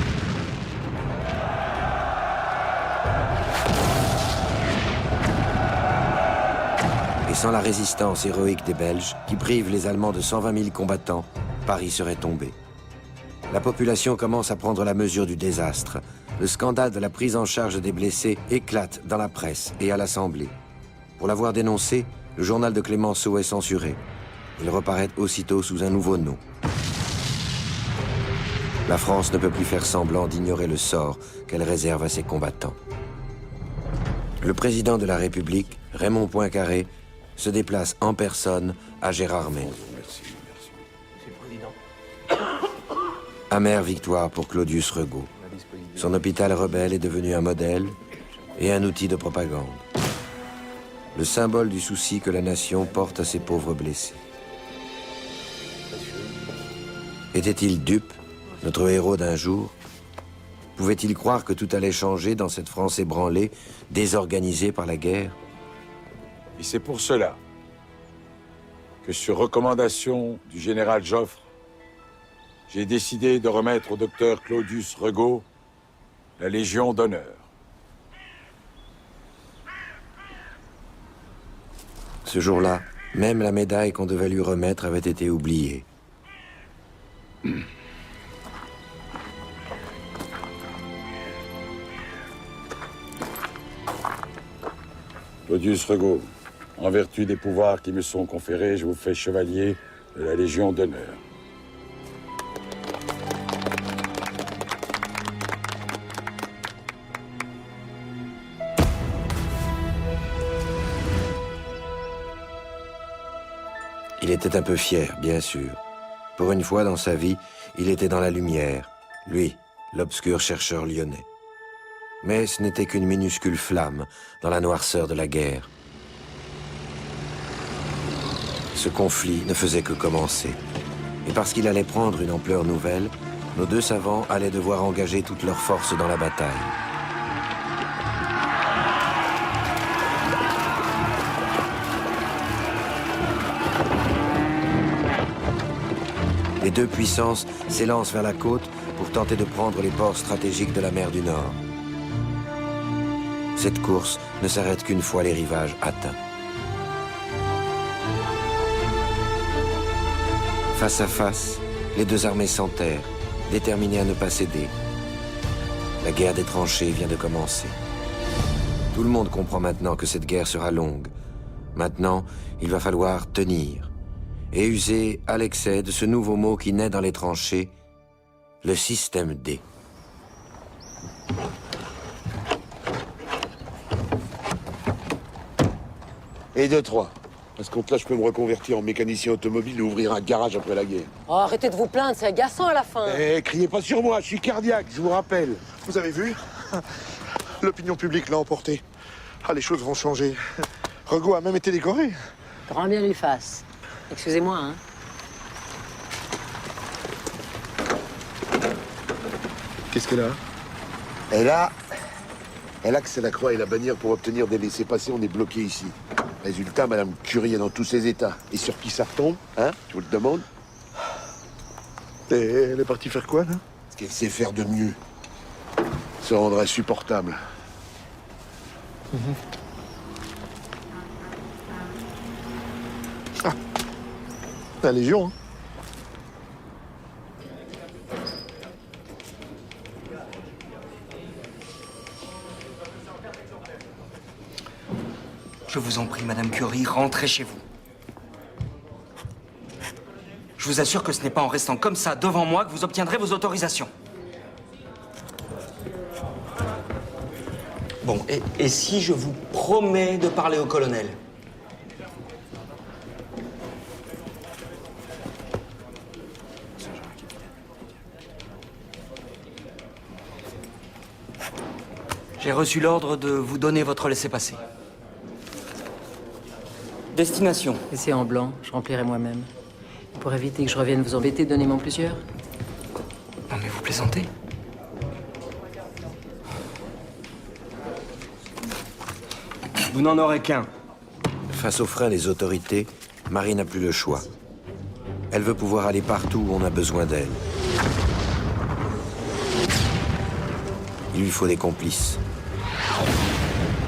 Et sans la résistance héroïque des Belges, qui prive les Allemands de 120 000 combattants, Paris serait tombé. La population commence à prendre la mesure du désastre. Le scandale de la prise en charge des blessés éclate dans la presse et à l'Assemblée. Pour l'avoir dénoncé, le journal de Clémenceau est censuré. Il reparaît aussitôt sous un nouveau nom. La France ne peut plus faire semblant d'ignorer le sort qu'elle réserve à ses combattants. Le président de la République, Raymond Poincaré, se déplace en personne à Gérardmer. Amère victoire pour Claudius Regaud. Son hôpital rebelle est devenu un modèle et un outil de propagande. Le symbole du souci que la nation porte à ses pauvres blessés. Était-il dupe, notre héros d'un jour? Pouvait-il croire que tout allait changer dans cette France ébranlée, désorganisée par la guerre? Et c'est pour cela que, sur recommandation du général Joffre, j'ai décidé de remettre au docteur Claudius Regaud la Légion d'honneur. Ce jour-là, même la médaille qu'on devait lui remettre avait été oubliée. Claudius Regaud, en vertu des pouvoirs qui me sont conférés, je vous fais chevalier de la Légion d'honneur. était un peu fier, bien sûr. Pour une fois dans sa vie, il était dans la lumière, lui, l'obscur chercheur lyonnais. Mais ce n'était qu'une minuscule flamme dans la noirceur de la guerre. Ce conflit ne faisait que commencer. Et parce qu'il allait prendre une ampleur nouvelle, nos deux savants allaient devoir engager toutes leurs forces dans la bataille. Les deux puissances s'élancent vers la côte pour tenter de prendre les ports stratégiques de la mer du Nord. Cette course ne s'arrête qu'une fois les rivages atteints. Face à face, les deux armées s'enterrent, déterminées à ne pas céder. La guerre des tranchées vient de commencer. Tout le monde comprend maintenant que cette guerre sera longue. Maintenant, il va falloir tenir et user à l'excès de ce nouveau mot qui naît dans les tranchées, le système D. Et 2-3. À ce compte-là, je peux me reconvertir en mécanicien automobile et ouvrir un garage après la guerre. Oh, arrêtez de vous plaindre, c'est agaçant à la fin. Eh, criez pas sur moi, je suis cardiaque, je vous rappelle. Vous avez vu? L'opinion publique l'a emporté. Ah, les choses vont changer. Rego a même été décoré. Grand bien lui fasse. Excusez-moi, hein. Qu'est-ce qu'elle a? Elle a que c'est la croix et la bannière pour obtenir des laissez-passer, on est bloqué ici. Résultat, Madame Curie est dans tous ses états. Et sur qui ça retombe, hein? Je vous le demande. Et elle est partie faire quoi, là? Ce qu'elle sait faire de mieux. Se rendre insupportable. Ah. La Légion, hein? Je vous en prie, Madame Curie, rentrez chez vous. Je vous assure que ce n'est pas en restant comme ça devant moi que vous obtiendrez vos autorisations. Bon, et si je vous promets de parler au colonel? J'ai reçu l'ordre de vous donner votre laissez-passer. Destination. Laissez en blanc, je remplirai moi-même. Pour éviter que je revienne vous embêter, donnez-moi plusieurs. Non mais vous plaisantez? Vous n'en aurez qu'un. Face aux freins des autorités, Marie n'a plus le choix. Elle veut pouvoir aller partout où on a besoin d'elle. Il lui faut des complices.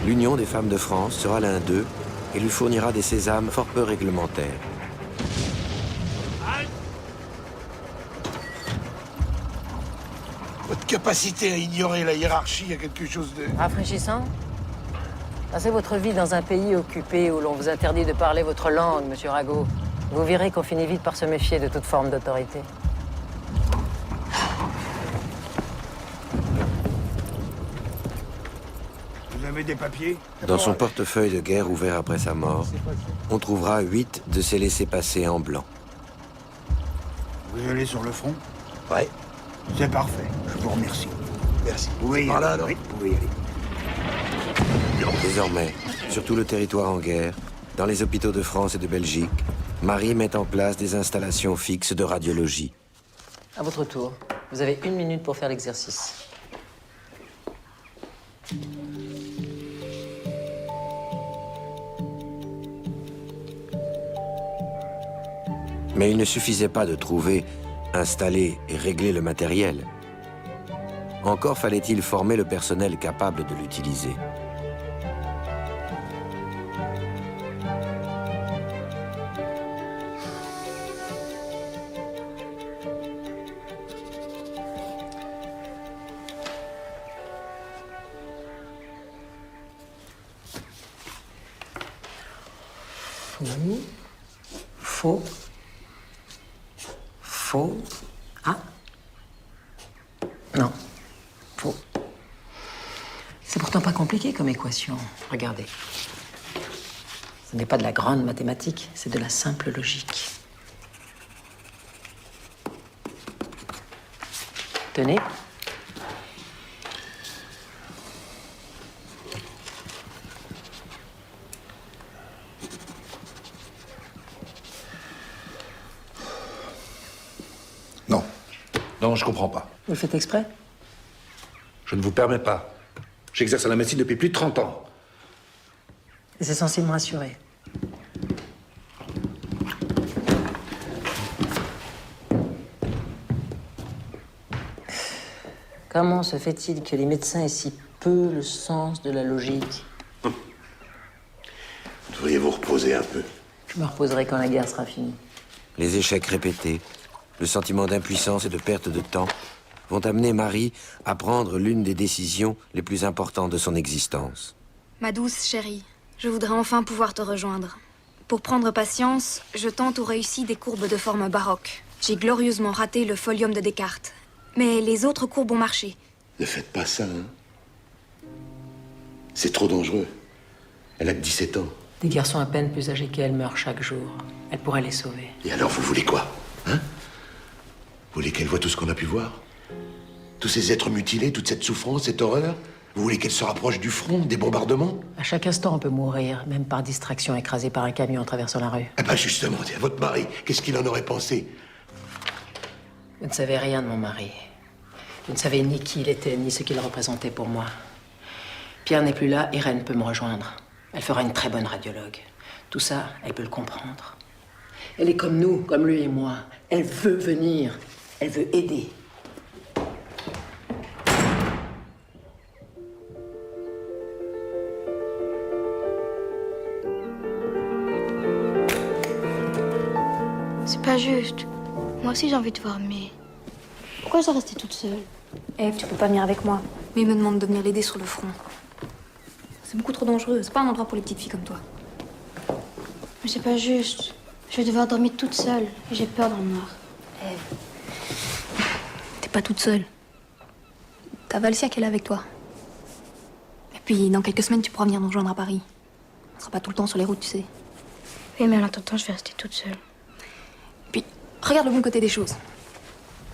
L'Union des femmes de France sera l'un d'eux et lui fournira des sésames fort peu réglementaires. Votre capacité à ignorer la hiérarchie a quelque chose de... Rafraîchissant? Passez votre vie dans un pays occupé où l'on vous interdit de parler votre langue, monsieur Rago. Vous verrez qu'on finit vite par se méfier de toute forme d'autorité. Vous avez des papiers? Dans son portefeuille de guerre ouvert après sa mort, on trouvera 8 de ses laissez-passer en blanc. Vous allez sur le front? Ouais. C'est parfait, je vous remercie. Merci. Vous pouvez y Par là, aller. alors? Oui, vous pouvez y aller. Désormais, sur tout le territoire en guerre, dans les hôpitaux de France et de Belgique, Marie met en place des installations fixes de radiologie. À votre tour. Vous avez 1 minute pour faire l'exercice. Mais il ne suffisait pas de trouver, installer et régler le matériel. Encore fallait-il former le personnel capable de l'utiliser. Faux. Ah. Non. Faux. C'est pourtant pas compliqué comme équation. Regardez. Ce n'est pas de la grande mathématique, c'est de la simple logique. Tenez. Non, je comprends pas. Vous le faites exprès? Je ne vous permets pas. J'exerce à la médecine depuis plus de 30 ans. Et c'est censé me rassurer. Comment se fait-il que les médecins aient si peu le sens de la logique? Vous devriez vous reposer un peu. Je me reposerai quand la guerre sera finie. Les échecs répétés, le sentiment d'impuissance et de perte de temps vont amener Marie à prendre l'une des décisions les plus importantes de son existence. Ma douce chérie, je voudrais enfin pouvoir te rejoindre. Pour prendre patience, je tente ou réussis des courbes de forme baroque. J'ai glorieusement raté le folium de Descartes. Mais les autres courbes ont marché. Ne faites pas ça, hein. C'est trop dangereux. Elle a que 17 ans. Des garçons à peine plus âgés qu'elle meurent chaque jour. Elle pourrait les sauver. Et alors, vous voulez quoi? Hein? Vous voulez qu'elle voie tout ce qu'on a pu voir? Tous ces êtres mutilés, toute cette souffrance, cette horreur? Vous voulez qu'elle se rapproche du front, des bombardements? À chaque instant, on peut mourir, même par distraction, écrasé par un camion en traversant la rue. Eh ben justement, tiens, votre mari, qu'est-ce qu'il en aurait pensé? Vous ne savez rien de mon mari. Vous ne savez ni qui il était, ni ce qu'il représentait pour moi. Pierre n'est plus là, Irène peut me rejoindre. Elle fera une très bonne radiologue. Tout ça, elle peut le comprendre. Elle est comme nous, comme lui et moi. Elle veut venir. Elle veut aider. C'est pas juste. Moi aussi j'ai envie de voir, mais... Pourquoi je dois rester toute seule? Eve, tu peux pas venir avec moi. Mais il me demande de venir l'aider sur le front. C'est beaucoup trop dangereux. C'est pas un endroit pour les petites filles comme toi. Mais c'est pas juste. Je vais devoir dormir toute seule. Et j'ai peur dans le noir. Eve. T'es pas toute seule. T'as Valsia qui est là avec toi. Et puis, dans quelques semaines, tu pourras venir nous rejoindre à Paris. On sera pas tout le temps sur les routes, tu sais. Oui, mais en attendant, je vais rester toute seule. Puis, regarde le bon côté des choses.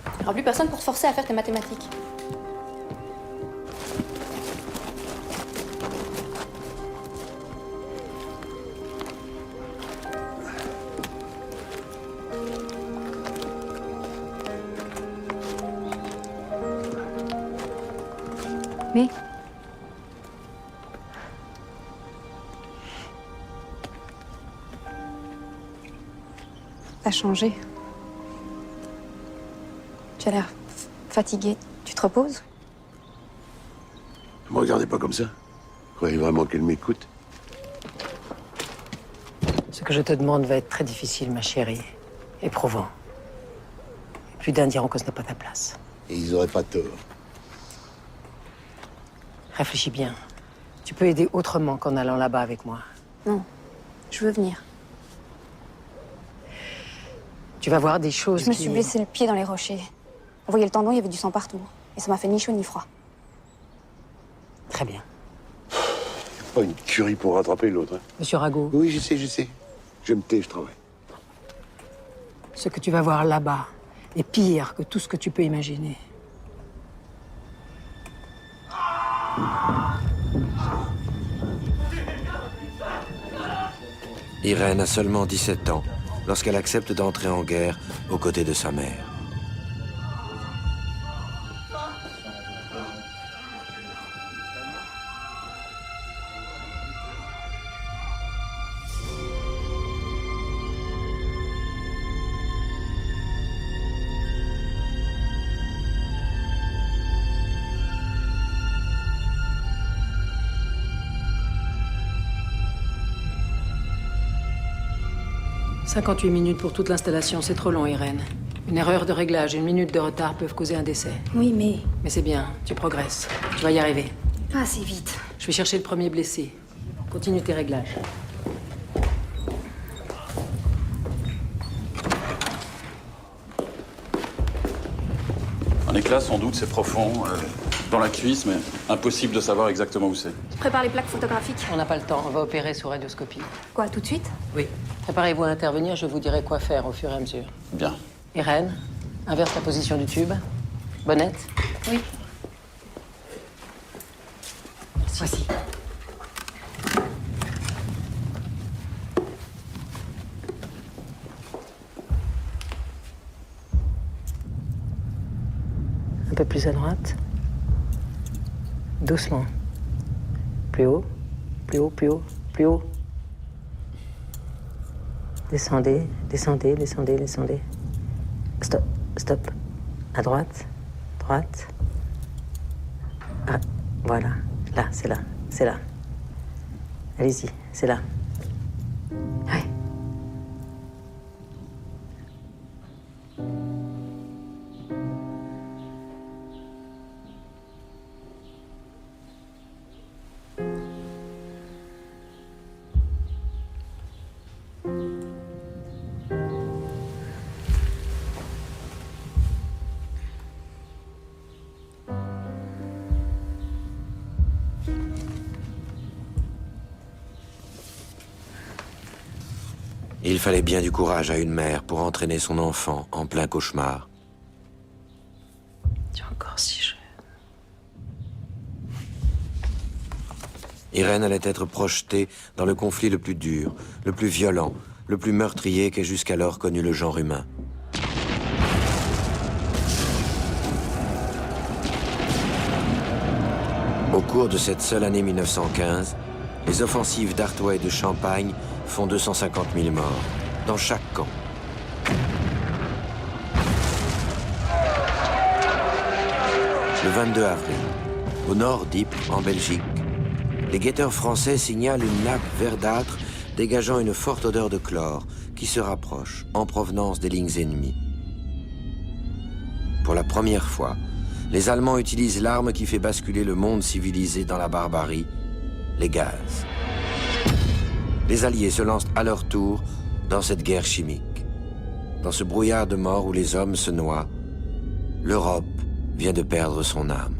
Il n'y aura plus personne pour te forcer à faire tes mathématiques. Mais... T'as changé. Tu as l'air fatigué. Tu te reposes? Ne me regardez pas comme ça. Vous croyez vraiment qu'elle m'écoute? Ce que je te demande va être très difficile, ma chérie. Éprouvant. Et plus d'un diront que ce n'est pas ta place. Et ils auraient pas tort. Réfléchis bien. Tu peux aider autrement qu'en allant là-bas avec moi. Non, je veux venir. Tu vas voir des choses Je me suis blessé le pied dans les rochers. On voyait le tendon, il y avait du sang partout. Et ça m'a fait ni chaud ni froid. Très bien. Pas une curie pour rattraper l'autre. Hein. Monsieur Rago. Oui, je sais, je sais. Je me tais, je travaille. Ce que tu vas voir là-bas est pire que tout ce que tu peux imaginer. Irène a seulement 17 ans lorsqu'elle accepte d'entrer en guerre aux côtés de sa mère. « 58 minutes pour toute l'installation, c'est trop long, Irène. Une erreur de réglage, 1 minute de retard peuvent causer un décès. Oui, mais... Mais c'est bien, tu progresses. Tu vas y arriver. Pas assez vite. Je vais chercher le premier blessé. Continue tes réglages. Un éclat, sans doute, c'est profond, dans la cuisse, mais impossible de savoir exactement où c'est. Tu prépares les plaques photographiques? On n'a pas le temps, on va opérer sous radioscopie. Quoi, tout de suite? Oui. Préparez-vous à intervenir, je vous dirai quoi faire au fur et à mesure. Bien. Irène, inverse la position du tube. Bonnette? Oui. Voici. Un peu plus à droite. Doucement. Plus haut, plus haut, plus haut, plus haut. Descendez, descendez, descendez, descendez. Stop, stop. À droite, droite. Ah, voilà. Là, c'est là, c'est là. Allez-y, c'est là. Ouais. Il fallait bien du courage à une mère pour entraîner son enfant en plein cauchemar. Tu es encore si jeune. Irène allait être projetée dans le conflit le plus dur, le plus violent, le plus meurtrier qu'ait jusqu'alors connu le genre humain. Au cours de cette seule année 1915, les offensives d'Artois et de Champagne font 250 000 morts, dans chaque camp. Le 22 avril, au nord d'Ypres, en Belgique, les guetteurs français signalent une nappe verdâtre dégageant une forte odeur de chlore qui se rapproche en provenance des lignes ennemies. Pour la première fois, les Allemands utilisent l'arme qui fait basculer le monde civilisé dans la barbarie, les gaz. Les Alliés se lancent à leur tour dans cette guerre chimique. Dans ce brouillard de mort où les hommes se noient, l'Europe vient de perdre son âme.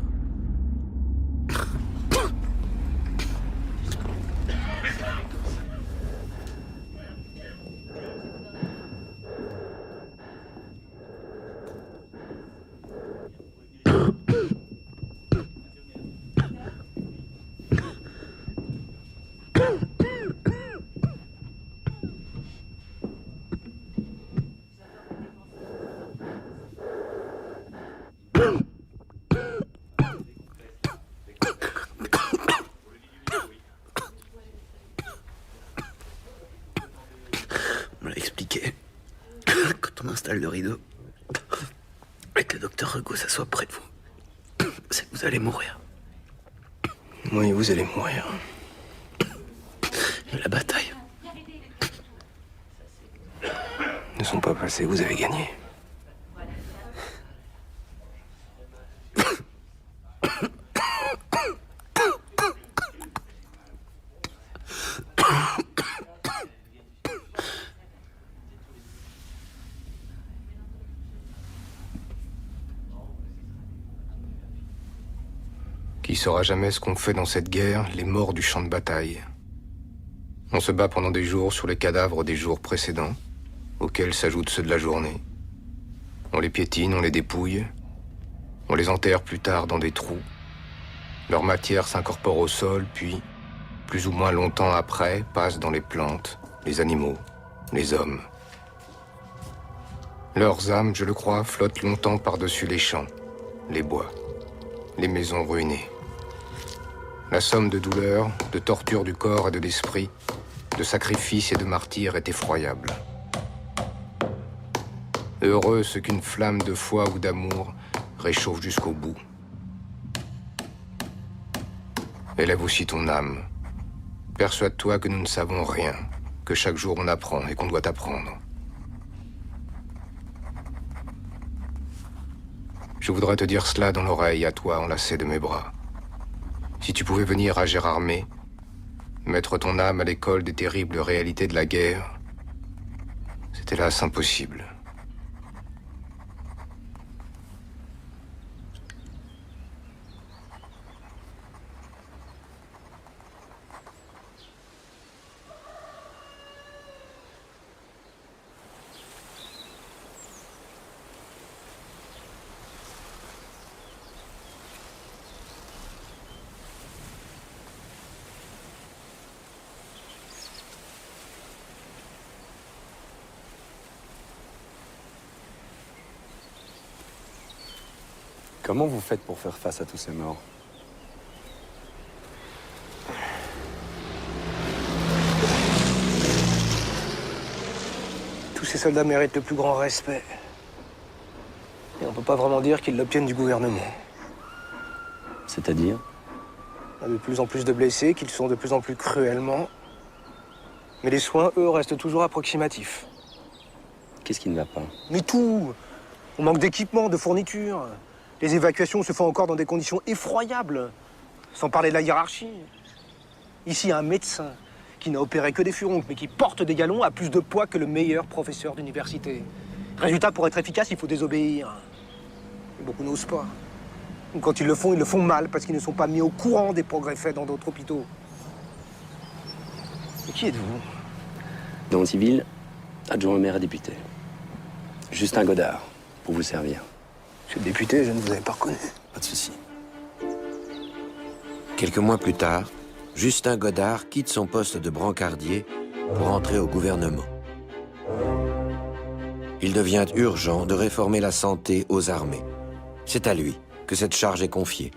On me l'a expliqué. Quand on installe le rideau, et que le docteur Regaud s'assoit près de vous, c'est que vous allez mourir. Oui, vous allez mourir. Et la bataille ne sont pas passés, vous avez gagné. Qui saura jamais ce qu'on fait dans cette guerre, les morts du champ de bataille. On se bat pendant des jours sur les cadavres des jours précédents, auxquels s'ajoutent ceux de la journée. On les piétine, on les dépouille, on les enterre plus tard dans des trous. Leur matière s'incorpore au sol, puis, plus ou moins longtemps après, passe dans les plantes, les animaux, les hommes. Leurs âmes, je le crois, flottent longtemps par-dessus les champs, les bois, les maisons ruinées. La somme de douleurs, de tortures du corps et de l'esprit, de sacrifices et de martyrs est effroyable. Heureux ceux qu'une flamme de foi ou d'amour réchauffe jusqu'au bout. Élève aussi ton âme. Persuade-toi que nous ne savons rien, que chaque jour on apprend et qu'on doit apprendre. Je voudrais te dire cela dans l'oreille, à toi enlacé de mes bras. Si tu pouvais venir à Gérardmer, mettre ton âme à l'école des terribles réalités de la guerre, c'est hélas impossible. Comment vous faites pour faire face à tous ces morts? Tous ces soldats méritent le plus grand respect. Et on peut pas vraiment dire qu'ils l'obtiennent du gouvernement. C'est-à-dire? On a de plus en plus de blessés, qu'ils sont de plus en plus cruellement. Mais les soins, eux, restent toujours approximatifs. Qu'est-ce qui ne va pas? Mais tout! On manque d'équipement, de fournitures. Les évacuations se font encore dans des conditions effroyables. Sans parler de la hiérarchie. Ici, un médecin qui n'a opéré que des furoncles, mais qui porte des galons, a plus de poids que le meilleur professeur d'université. Résultat, pour être efficace, il faut désobéir. Et beaucoup n'osent pas. Ou quand ils le font mal, parce qu'ils ne sont pas mis au courant des progrès faits dans d'autres hôpitaux. Et qui êtes-vous? Dans le civil, adjoint au maire et député. Justin Godard, pour vous servir. Monsieur le député, je ne vous avais pas reconnu. Pas de souci. Quelques mois plus tard, Justin Godard quitte son poste de brancardier pour entrer au gouvernement. Il devient urgent de réformer la santé aux armées. C'est à lui que cette charge est confiée.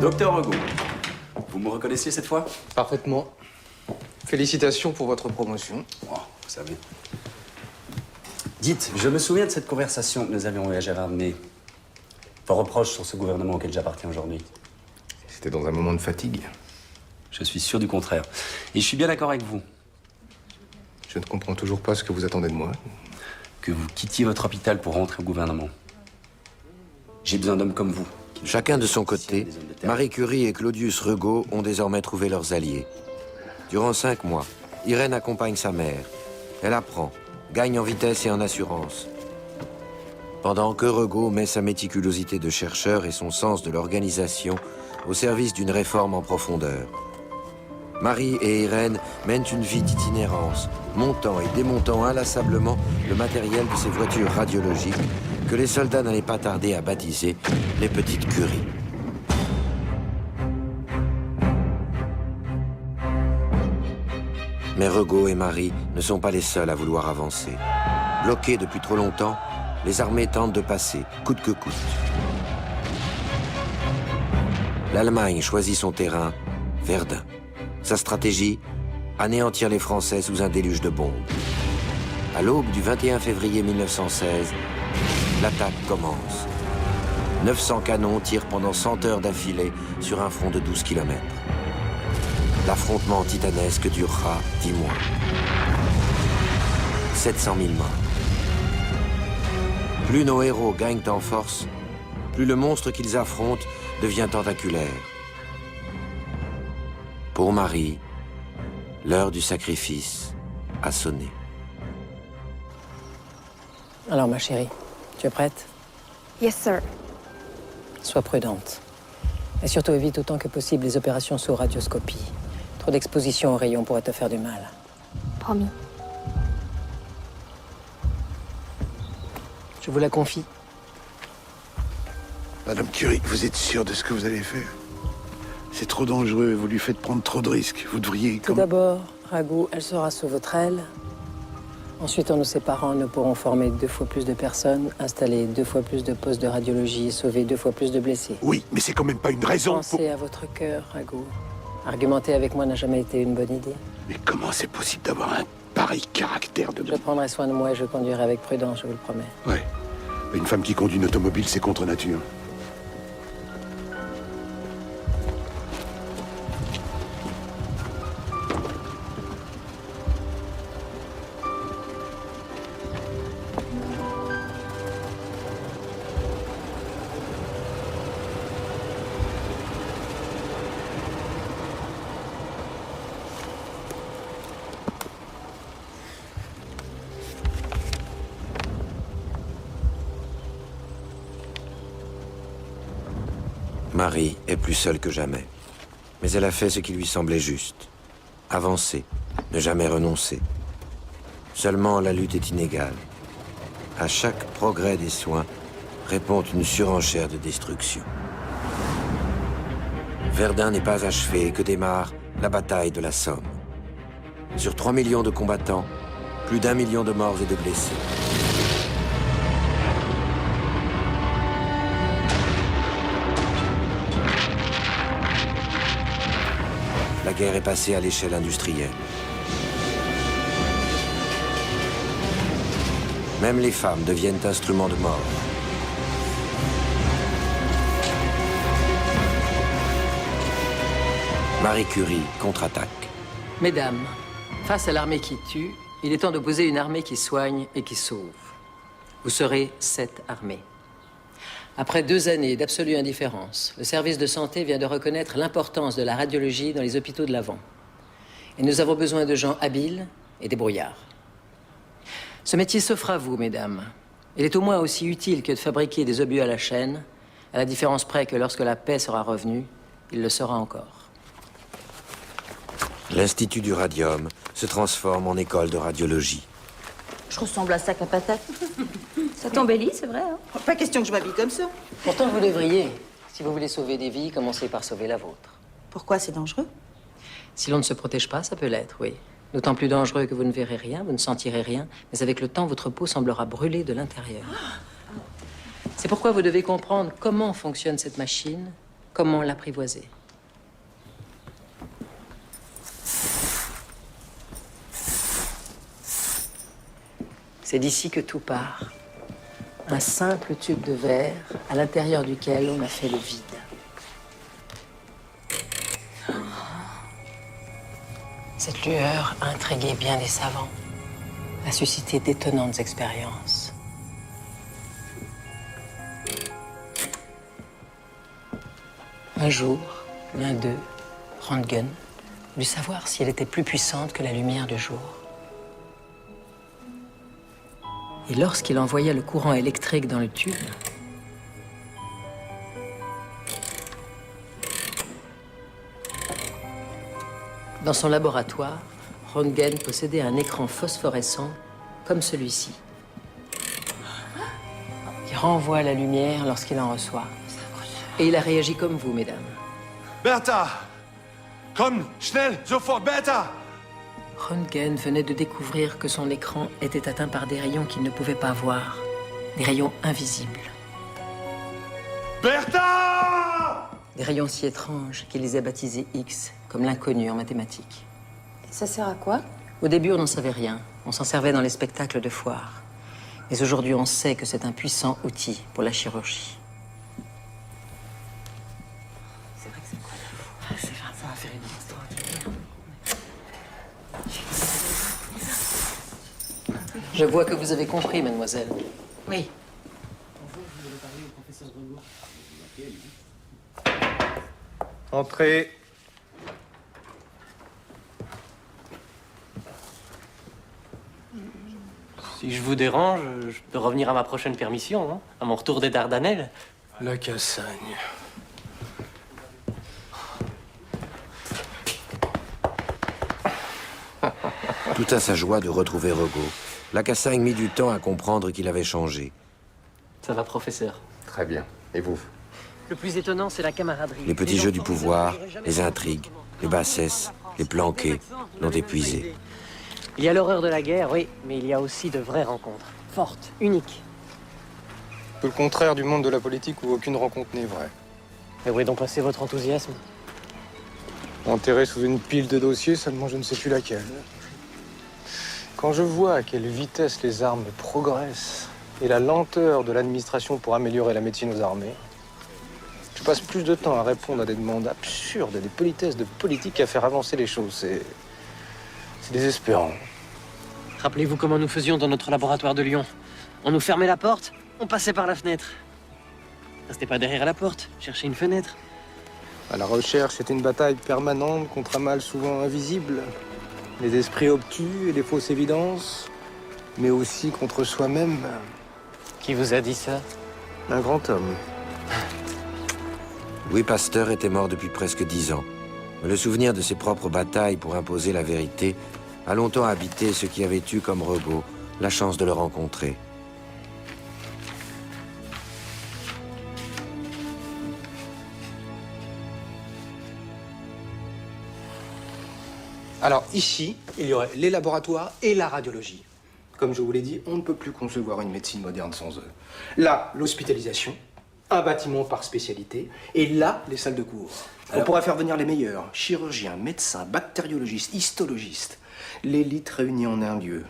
Docteur Regaud, vous me reconnaissez cette fois? Parfaitement. Félicitations pour votre promotion. Oh, vous savez. Dites, je me souviens de cette conversation que nous avions eue à Gérard May. Vos reproches sur ce gouvernement auquel j'appartiens aujourd'hui. C'était dans un moment de fatigue. Je suis sûr du contraire. Et je suis bien d'accord avec vous. Je ne comprends toujours pas ce que vous attendez de moi. Que vous quittiez votre hôpital pour rentrer au gouvernement. J'ai besoin d'hommes comme vous. Chacun de son côté, Marie Curie et Claudius Regaud ont désormais trouvé leurs alliés. Durant 5 mois, Irène accompagne sa mère. Elle apprend, gagne en vitesse et en assurance. Pendant que Regaud met sa méticulosité de chercheur et son sens de l'organisation au service d'une réforme en profondeur. Marie et Irène mènent une vie d'itinérance, montant et démontant inlassablement le matériel de ces voitures radiologiques que les soldats n'allaient pas tarder à baptiser les petites Curies. Mais Regaud et Marie ne sont pas les seuls à vouloir avancer. Bloqués depuis trop longtemps, les armées tentent de passer, coûte que coûte. L'Allemagne choisit son terrain, Verdun. Sa stratégie, anéantir les Français sous un déluge de bombes. À l'aube du 21 février 1916, l'attaque commence. 900 canons tirent pendant 100 heures d'affilée sur un front de 12 km. L'affrontement titanesque durera 10 mois. 700 000 morts. Plus nos héros gagnent en force, plus le monstre qu'ils affrontent devient tentaculaire. Pour Marie, l'heure du sacrifice a sonné. Alors, ma chérie, tu es prête? Yes, sir. Sois prudente. Et surtout évite autant que possible les opérations sous radioscopie. Trop d'exposition aux rayons pourrait te faire du mal. Promis. Je vous la confie. Madame Curie, vous êtes sûre de ce que vous allez faire? C'est trop dangereux, vous lui faites prendre trop de risques. Vous devriez... Tout d'abord, Rago, elle sera sous votre aile. Ensuite, en nous séparant, nous pourrons former 2 fois plus de personnes, installer 2 fois plus de postes de radiologie et sauver 2 fois plus de blessés. Oui, mais c'est quand même pas une raison Pensez pour... à votre cœur, Rago. Argumenter avec moi n'a jamais été une bonne idée. Mais comment c'est possible d'avoir un pareil caractère de... Je prendrai soin de moi et je conduirai avec prudence, je vous le promets. Ouais. Une femme qui conduit une automobile, c'est contre nature. Marie est plus seule que jamais. Mais elle a fait ce qui lui semblait juste. Avancer, ne jamais renoncer. Seulement, la lutte est inégale. À chaque progrès des soins, répond une surenchère de destruction. Verdun n'est pas achevé que démarre la bataille de la Somme. Sur 3 millions de combattants, Plus d'1 million de morts et de blessés. La guerre est passée à l'échelle industrielle. Même les femmes deviennent instruments de mort. Marie Curie contre-attaque. Mesdames, face à l'armée qui tue, il est temps d'opposer une armée qui soigne et qui sauve. Vous serez cette armée. Après 2 années d'absolue indifférence, le service de santé vient de reconnaître l'importance de la radiologie dans les hôpitaux de l'Avent. Et nous avons besoin de gens habiles et débrouillards. Ce métier s'offre à vous, mesdames. Il est au moins aussi utile que de fabriquer des obus à la chaîne, à la différence près que lorsque la paix sera revenue, il le sera encore. L'Institut du Radium se transforme en école de radiologie. Je ressemble à sac à patates. Ça t'embellit, c'est vrai, hein? Pas question que je m'habille comme ça. Pourtant, vous devriez. Si vous voulez sauver des vies, commencez par sauver la vôtre. Pourquoi c'est dangereux? Si l'on ne se protège pas, ça peut l'être, oui. D'autant plus dangereux que vous ne verrez rien, vous ne sentirez rien, mais avec le temps, votre peau semblera brûler de l'intérieur. C'est pourquoi vous devez comprendre comment fonctionne cette machine, comment l'apprivoiser. C'est d'ici que tout part. Un simple tube de verre à l'intérieur duquel on a fait le vide. Cette lueur a intrigué bien des savants, a suscité d'étonnantes expériences. Un jour, l'un d'eux, Röntgen, voulut savoir si elle était plus puissante que la lumière du jour. Et lorsqu'il envoya le courant électrique dans le tube, dans son laboratoire, Röntgen possédait un écran phosphorescent comme celui-ci, qui renvoie la lumière lorsqu'il en reçoit. Et il a réagi comme vous, mesdames. Bertha! Komm, schnell, sofort, Bertha! Röntgen venait de découvrir que son écran était atteint par des rayons qu'il ne pouvait pas voir, des rayons invisibles. Bertha! Des rayons si étranges qu'il les a baptisés X, comme l'inconnu en mathématiques. Et ça sert à quoi? Au début, on n'en savait rien. On s'en servait dans les spectacles de foire. Mais aujourd'hui, on sait que c'est un puissant outil pour la chirurgie. C'est vrai que c'est incroyable. C'est vrai, ça va faire une extraordinaire. Je vois que vous avez compris, mademoiselle. Oui. Entrez. Si je vous dérange, je peux revenir à ma prochaine permission, hein, à mon retour des Dardanelles. La Cassagne. Tout à sa joie de retrouver Regaud, Lacassagne mit du temps à comprendre qu'il avait changé. Ça va, professeur? Très bien. Et vous? Le plus étonnant, c'est la camaraderie. Les petits jeux du pouvoir, les intrigues, les bassesses, les planqués l'ont épuisé. Il y a l'horreur de la guerre, oui, mais il y a aussi de vraies rencontres. Fortes, uniques. Un peu le contraire du monde de la politique où aucune rencontre n'est vraie. Et où est donc passé votre enthousiasme? Enterré sous une pile de dossiers, seulement je ne sais plus laquelle. Quand je vois à quelle vitesse les armes progressent et la lenteur de l'administration pour améliorer la médecine aux armées, je passe plus de temps à répondre à des demandes absurdes et des politesses de politique qu'à faire avancer les choses. C'est désespérant. Rappelez-vous comment nous faisions dans notre laboratoire de Lyon. On nous fermait la porte, on passait par la fenêtre. Restez pas derrière la porte, cherchez une fenêtre. À la recherche, c'est une bataille permanente contre un mal souvent invisible. Les esprits obtus et les fausses évidences, mais aussi contre soi-même. Qui vous a dit ça? Un grand homme. Louis Pasteur était mort depuis presque 10 ans. Mais le souvenir de ses propres batailles pour imposer la vérité a longtemps habité ceux qui avaient eu, comme Regaud, la chance de le rencontrer. Alors ici, il y aurait les laboratoires et la radiologie. Comme je vous l'ai dit, on ne peut plus concevoir une médecine moderne sans eux. Là, l'hospitalisation, un bâtiment par spécialité, et là, les salles de cours. On pourrait faire venir les meilleurs, chirurgiens, médecins, bactériologistes, histologistes, l'élite réunie en un lieu.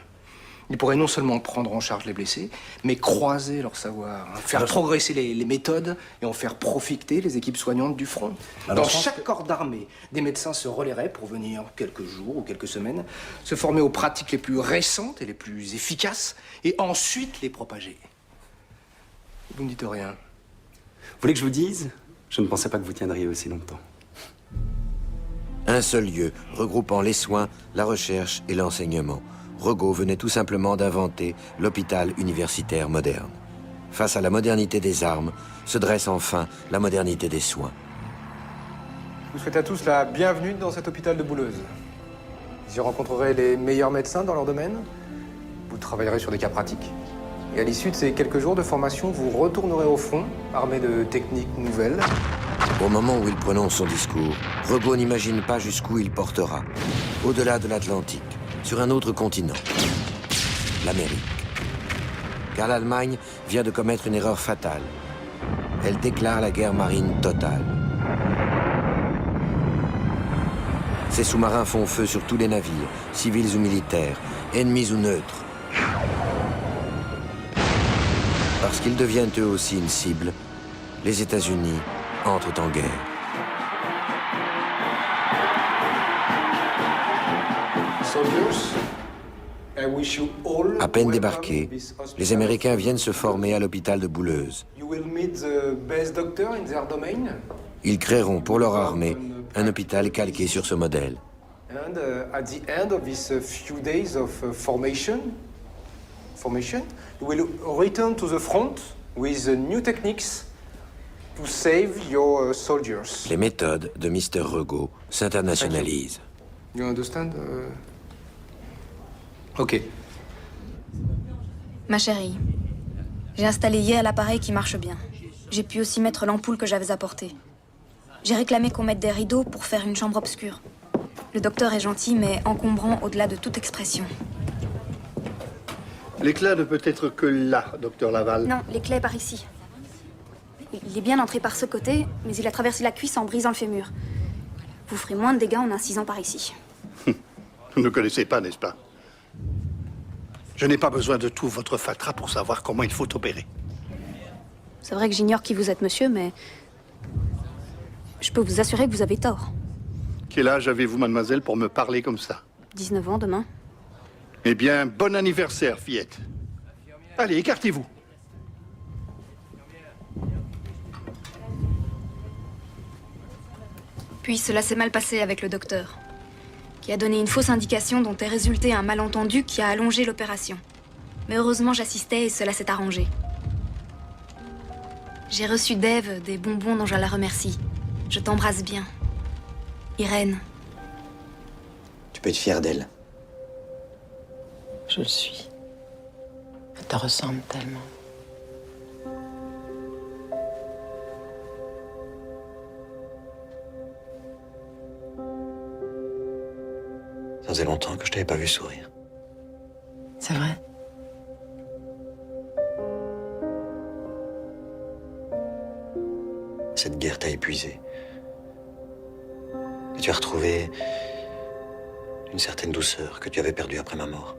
Ils pourraient non seulement prendre en charge les blessés, mais croiser leur savoir, faire progresser les méthodes et en faire profiter les équipes soignantes du front. Dans chaque corps d'armée, des médecins se relaieraient pour venir quelques jours ou quelques semaines, se former aux pratiques les plus récentes et les plus efficaces, et ensuite les propager. Vous ne dites rien. Vous voulez que je vous dise? Je ne pensais pas que vous tiendriez aussi longtemps. Un seul lieu, regroupant les soins, la recherche et l'enseignement. Regaud venait tout simplement d'inventer l'hôpital universitaire moderne. Face à la modernité des armes, se dresse enfin la modernité des soins. Je vous souhaite à tous la bienvenue dans cet hôpital de Bouleuse. Vous y rencontrerez les meilleurs médecins dans leur domaine. Vous travaillerez sur des cas pratiques. Et à l'issue de ces quelques jours de formation, vous retournerez au front, armé de techniques nouvelles. Au moment où il prononce son discours, Regaud n'imagine pas jusqu'où il portera. Au-delà de l'Atlantique, sur un autre continent, l'Amérique. Car l'Allemagne vient de commettre une erreur fatale. Elle déclare la guerre marine totale. Ses sous-marins font feu sur tous les navires, civils ou militaires, ennemis ou neutres. Parce qu'ils deviennent eux aussi une cible, les États-Unis entrent en guerre. À peine débarqués, les Américains viennent se former à l'hôpital de Bouleuse. Ils créeront pour leur armée un hôpital calqué sur ce modèle. And at the end of these few days of formation, you will return to the front with new techniques to save your soldiers. Les méthodes de Mr. Regaud s'internationalisent. You understand? Ok. Ma chérie, j'ai installé hier l'appareil qui marche bien. J'ai pu aussi mettre l'ampoule que j'avais apportée. J'ai réclamé qu'on mette des rideaux pour faire une chambre obscure. Le docteur est gentil, mais encombrant au-delà de toute expression. L'éclat ne peut être que là, docteur Laval. Non, l'éclat est par ici. Il est bien entré par ce côté, mais il a traversé la cuisse en brisant le fémur. Vous ferez moins de dégâts en incisant par ici. Vous ne connaissez pas, n'est-ce pas? Je n'ai pas besoin de tout votre fatras pour savoir comment il faut opérer. C'est vrai que j'ignore qui vous êtes, monsieur, mais... je peux vous assurer que vous avez tort. Quel âge avez-vous, mademoiselle, pour me parler comme ça? 19 ans demain. Eh bien, bon anniversaire, fillette. Allez, écartez-vous. Puis cela s'est mal passé avec le docteur, qui a donné une fausse indication dont est résulté un malentendu qui a allongé l'opération. Mais heureusement, j'assistais et cela s'est arrangé. J'ai reçu d'Ève des bonbons dont je la remercie. Je t'embrasse bien. Irène. Tu peux être fière d'elle. Je le suis. Elle te ressemble tellement. Ça faisait longtemps que je t'avais pas vu sourire. C'est vrai? Cette guerre t'a épuisé. Et tu as retrouvé une certaine douceur que tu avais perdue après ma mort.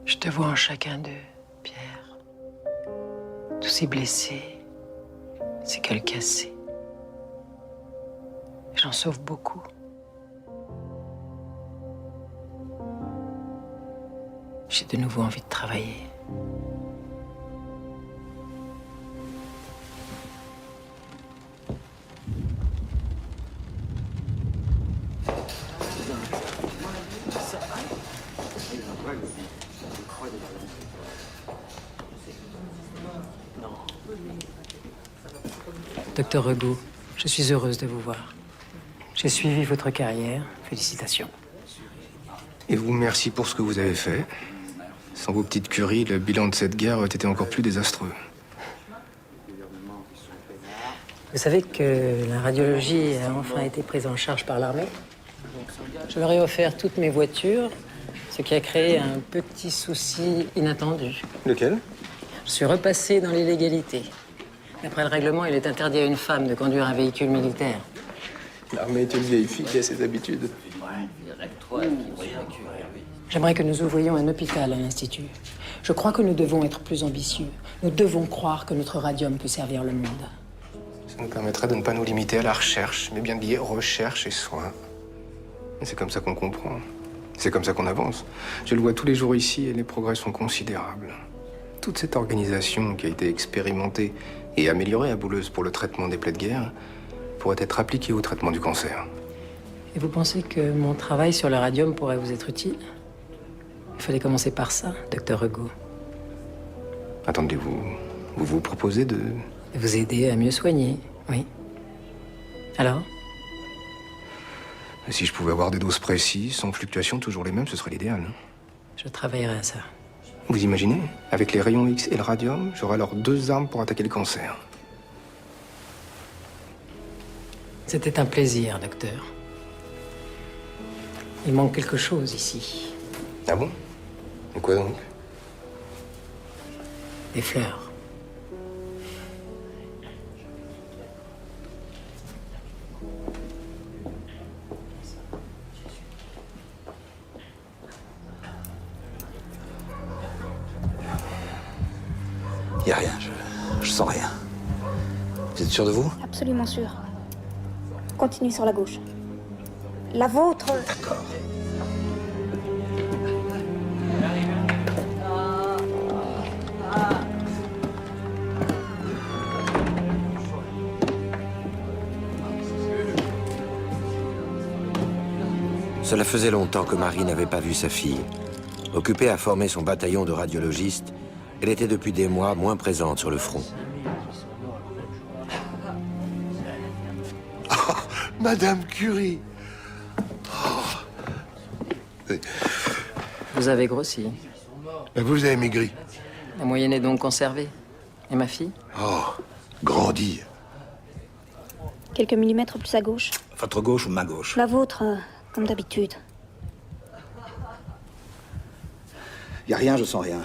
Je te vois en chacun d'eux, Pierre. Tous ces blessés, ces cœurs cassés. J'en sauve beaucoup. J'ai de nouveau envie de travailler. Docteur Regaud, je suis heureuse de vous voir. J'ai suivi votre carrière. Félicitations. Et vous, merci pour ce que vous avez fait. Sans vos petites curies, le bilan de cette guerre aurait été encore plus désastreux. Vous savez que la radiologie a enfin été prise en charge par l'armée? Je leur ai offert toutes mes voitures, ce qui a créé un petit souci inattendu. Lequel? Je suis repassé dans l'illégalité. D'après le règlement, il est interdit à une femme de conduire un véhicule militaire. L'armée est une vieille fille qui a ses habitudes. J'aimerais que nous ouvrions un hôpital à l'Institut. Je crois que nous devons être plus ambitieux. Nous devons croire que notre radium peut servir le monde. Ça nous permettrait de ne pas nous limiter à la recherche, mais bien de lier recherche et soins. Et c'est comme ça qu'on comprend. C'est comme ça qu'on avance. Je le vois tous les jours ici et les progrès sont considérables. Toute cette organisation qui a été expérimentée et améliorée à Bouleuse pour le traitement des plaies de guerre pourrait être appliquée au traitement du cancer. Et vous pensez que mon travail sur le radium pourrait vous être utile? Il fallait commencer par ça, docteur Regaud. Attendez, vous proposez de vous aider à mieux soigner, oui. Alors? Si je pouvais avoir des doses précises, sans fluctuations toujours les mêmes, ce serait l'idéal. Je travaillerai à ça. Vous imaginez? Avec les rayons X et le radium, j'aurai alors 2 armes pour attaquer le cancer. C'était un plaisir, docteur. Il manque quelque chose ici. Ah bon? Et quoi donc? Des fleurs. Y a rien, je sens rien. Vous êtes sûr de vous? Absolument sûr. Continue sur la gauche. La vôtre. D'accord. Cela faisait longtemps que Marie n'avait pas vu sa fille. Occupée à former son bataillon de radiologistes, elle était depuis des mois moins présente sur le front. Oh, Madame Curie. Oh. Vous avez grossi. Vous avez maigri. La moyenne est donc conservée. Et ma fille? Oh, grandi. Quelques millimètres plus à gauche. Votre gauche ou ma gauche? La vôtre, comme d'habitude. Y a rien, je sens rien.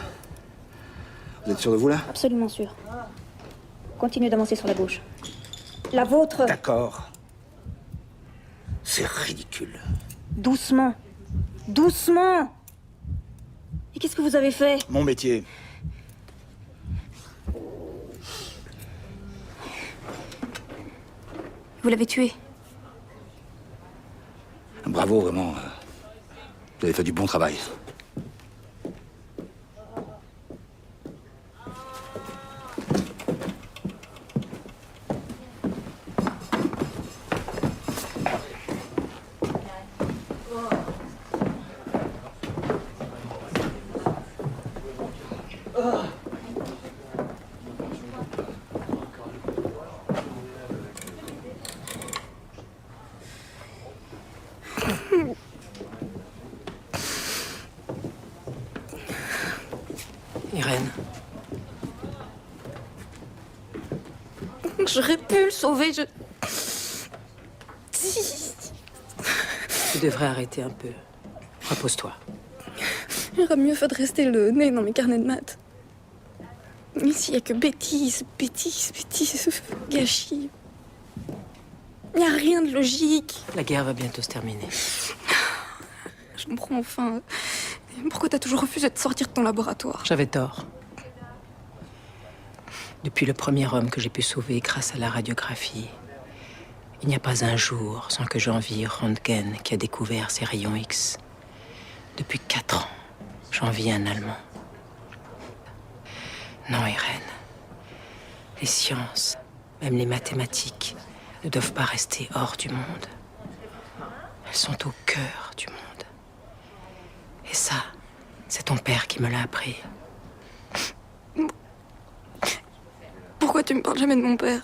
Vous êtes sûr de vous, là? Absolument sûr. Continue d'avancer sur la gauche. La vôtre. D'accord. C'est ridicule. Doucement. Doucement. Et qu'est-ce que vous avez fait? Mon métier. Vous l'avez tué. Bravo, vraiment. Vous avez fait du bon travail. Irène. J'aurais pu le sauver, Tu devrais arrêter un peu. Repose-toi. Il aurait mieux fait de rester le nez dans mes carnets de maths. Ici, il n'y a que bêtises, gâchis. Il n'y a rien de logique. La guerre va bientôt se terminer. Je comprends enfin. Pourquoi t'as toujours refusé de sortir de ton laboratoire? J'avais tort. Depuis le premier homme que j'ai pu sauver grâce à la radiographie, il n'y a pas un jour sans que j'envie Röntgen qui a découvert ces rayons X. Depuis 4 ans, j'envie un Allemand. Non, Irène. Les sciences, même les mathématiques, ne doivent pas rester hors du monde. Elles sont au cœur du monde. Et ça, c'est ton père qui me l'a appris. Pourquoi tu me parles jamais de mon père?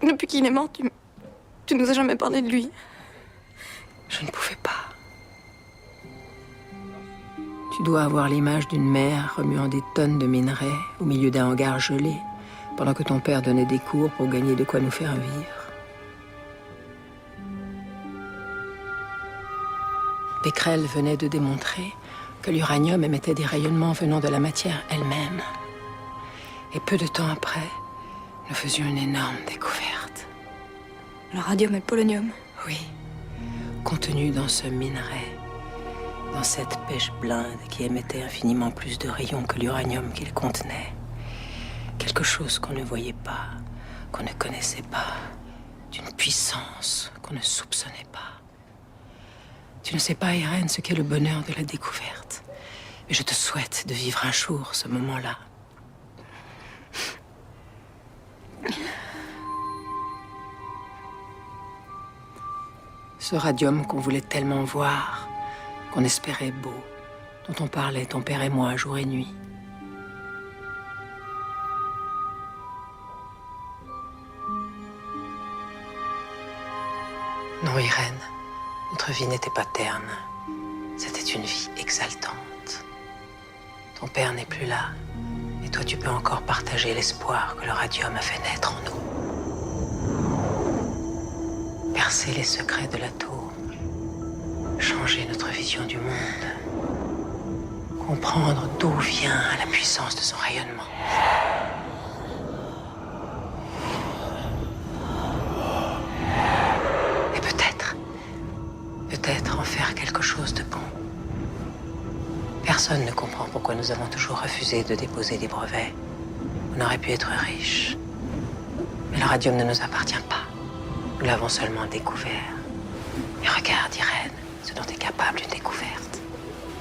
Depuis qu'il est mort, tu nous as jamais parlé de lui. Je ne pouvais pas. Tu dois avoir l'image d'une mère remuant des tonnes de minerais au milieu d'un hangar gelé, pendant que ton père donnait des cours pour gagner de quoi nous faire vivre. Becquerel venait de démontrer que l'uranium émettait des rayonnements venant de la matière elle-même. Et peu de temps après, nous faisions une énorme découverte. Le radium et le polonium. Oui, contenu dans ce minerai, dans cette pêche blinde qui émettait infiniment plus de rayons que l'uranium qu'il contenait. Quelque chose qu'on ne voyait pas, qu'on ne connaissait pas, d'une puissance qu'on ne soupçonnait pas. Tu ne sais pas, Irène, ce qu'est le bonheur de la découverte. Et je te souhaite de vivre un jour ce moment-là. Ce radium qu'on voulait tellement voir, qu'on espérait beau, dont on parlait ton père et moi jour et nuit. Non, Irène, notre vie n'était pas terne. C'était une vie exaltante. Ton père n'est plus là, et toi tu peux encore partager l'espoir que le radium a fait naître en nous. Percer les secrets de l'atome, changer notre vision du monde, comprendre d'où vient la puissance de son rayonnement. Et peut-être en faire quelque chose de bon. Personne ne comprend pourquoi nous avons toujours refusé de déposer des brevets. On aurait pu être riches. Mais le radium ne nous appartient pas. Nous l'avons seulement découvert. Et regarde, Irène, ce dont est capable une découverte.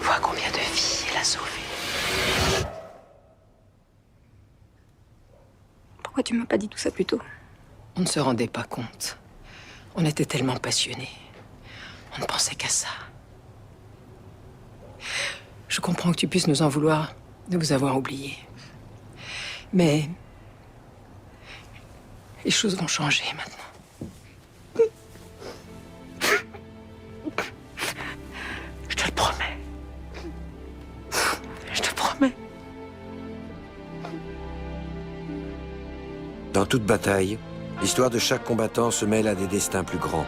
Vois combien de vies elle a sauvées. Pourquoi tu m'as pas dit tout ça plus tôt? On ne se rendait pas compte. On était tellement passionnés. On ne pensait qu'à ça. Je comprends que tu puisses nous en vouloir de vous avoir oubliés. Mais les choses vont changer maintenant. Je te le promets. Je te promets. Dans toute bataille, l'histoire de chaque combattant se mêle à des destins plus grands.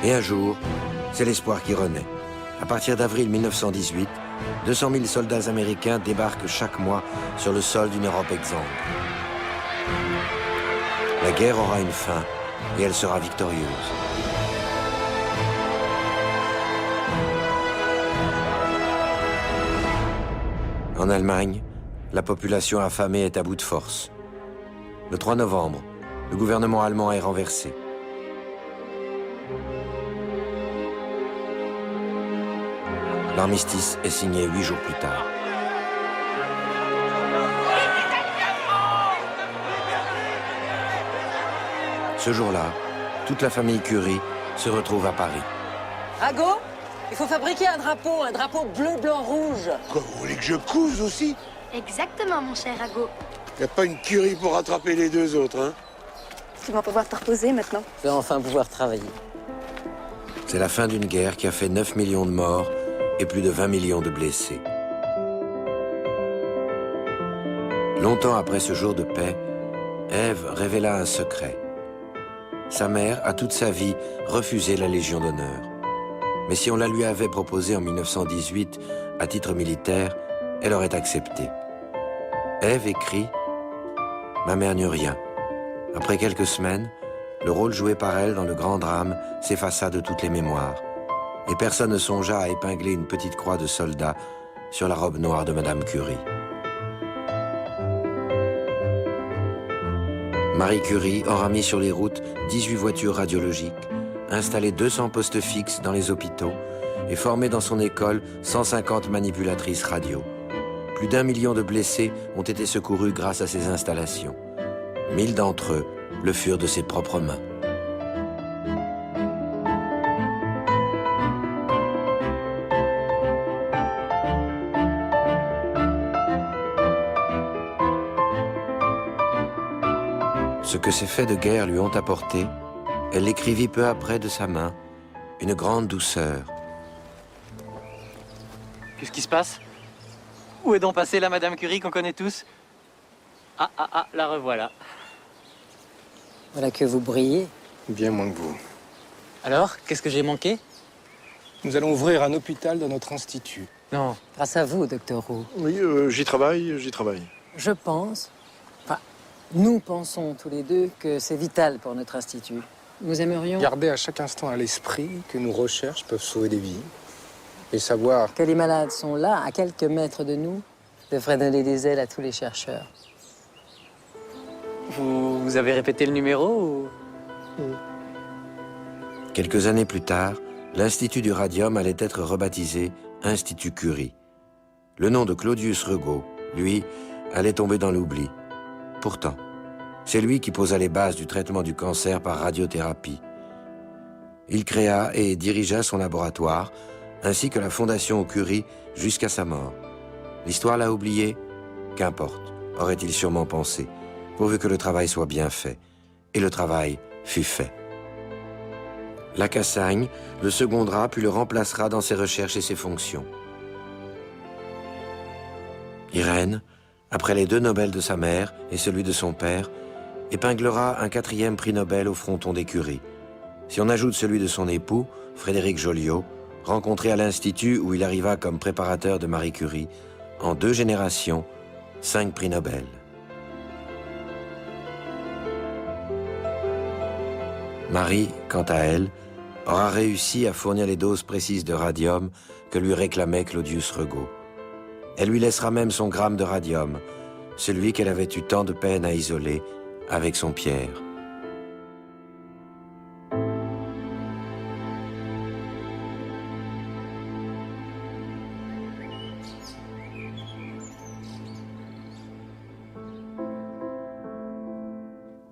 Et un jour, c'est l'espoir qui renaît. À partir d'avril 1918, 200 000 soldats américains débarquent chaque mois sur le sol d'une Europe exsangue. La guerre aura une fin et elle sera victorieuse. En Allemagne, la population affamée est à bout de force. Le 3 novembre, le gouvernement allemand est renversé. L'armistice est signé 8 jours plus tard. Ce jour-là, toute la famille Curie se retrouve à Paris. Rago, il faut fabriquer un drapeau bleu, blanc, rouge. Quoi, vous voulez que je couse aussi? Exactement, mon cher Rago. Y a pas une Curie pour rattraper les deux autres, hein? Tu vas pouvoir te reposer maintenant. Je vais enfin pouvoir travailler. C'est la fin d'une guerre qui a fait 9 millions de morts et plus de 20 millions de blessés. Longtemps après ce jour de paix, Ève révéla un secret. Sa mère a toute sa vie refusé la Légion d'honneur. Mais si on la lui avait proposée en 1918 à titre militaire, elle aurait accepté. Ève écrit « Ma mère n'eut rien. Après quelques semaines, le rôle joué par elle dans le grand drame s'effaça de toutes les mémoires. Et personne ne songea à épingler une petite croix de soldat sur la robe noire de Madame Curie. » Marie Curie aura mis sur les routes 18 voitures radiologiques, installé 200 postes fixes dans les hôpitaux et formé dans son école 150 manipulatrices radio. Plus d'1 million de blessés ont été secourus grâce à ces installations. 1000 d'entre eux le furent de ses propres mains. Ce que ces faits de guerre lui ont apporté, elle l'écrivit peu après de sa main, une grande douceur. Qu'est-ce qui se passe? Où est donc passée la Madame Curie qu'on connaît tous? Ah, la revoilà. Voilà que vous brillez. Bien moins que vous. Alors, qu'est-ce que j'ai manqué? Nous allons ouvrir un hôpital dans notre institut. Non, grâce à vous, docteur Roux. Oui, j'y travaille. Je pense, enfin, nous pensons tous les deux que c'est vital pour notre institut. Nous aimerions... Garder à chaque instant à l'esprit que nos recherches peuvent sauver des vies. Et savoir... Que les malades sont là, à quelques mètres de nous, devrait donner des ailes à tous les chercheurs. Vous avez répété le numéro ou... Quelques années plus tard, l'Institut du Radium allait être rebaptisé Institut Curie. Le nom de Claudius Regaud, lui, allait tomber dans l'oubli. Pourtant, c'est lui qui posa les bases du traitement du cancer par radiothérapie. Il créa et dirigea son laboratoire, ainsi que la fondation Curie jusqu'à sa mort. L'histoire l'a oublié? Qu'importe, aurait-il sûrement pensé, pourvu que le travail soit bien fait. Et le travail fut fait. Lacassagne le secondera puis le remplacera dans ses recherches et ses fonctions. Irène, après les 2 Nobel de sa mère et celui de son père, épinglera un 4e prix Nobel au fronton des Curie. Si on ajoute celui de son époux, Frédéric Joliot, rencontré à l'Institut où il arriva comme préparateur de Marie Curie, en 2 générations, 5 prix Nobel. Marie, quant à elle, aura réussi à fournir les doses précises de radium que lui réclamait Claudius Regaud. Elle lui laissera même son gramme de radium, celui qu'elle avait eu tant de peine à isoler avec son Pierre.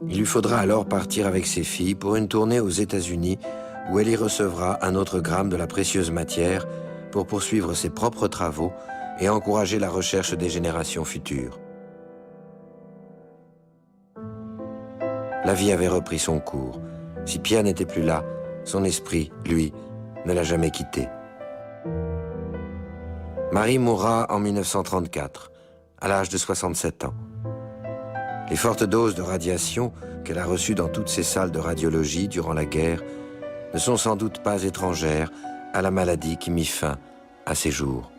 Il lui faudra alors partir avec ses filles pour une tournée aux États-Unis où elle y recevra un autre gramme de la précieuse matière pour poursuivre ses propres travaux et encourager la recherche des générations futures. La vie avait repris son cours. Si Pierre n'était plus là, son esprit, lui, ne l'a jamais quitté. Marie mourra en 1934, à l'âge de 67 ans. Les fortes doses de radiation qu'elle a reçues dans toutes ces salles de radiologie durant la guerre ne sont sans doute pas étrangères à la maladie qui mit fin à ses jours.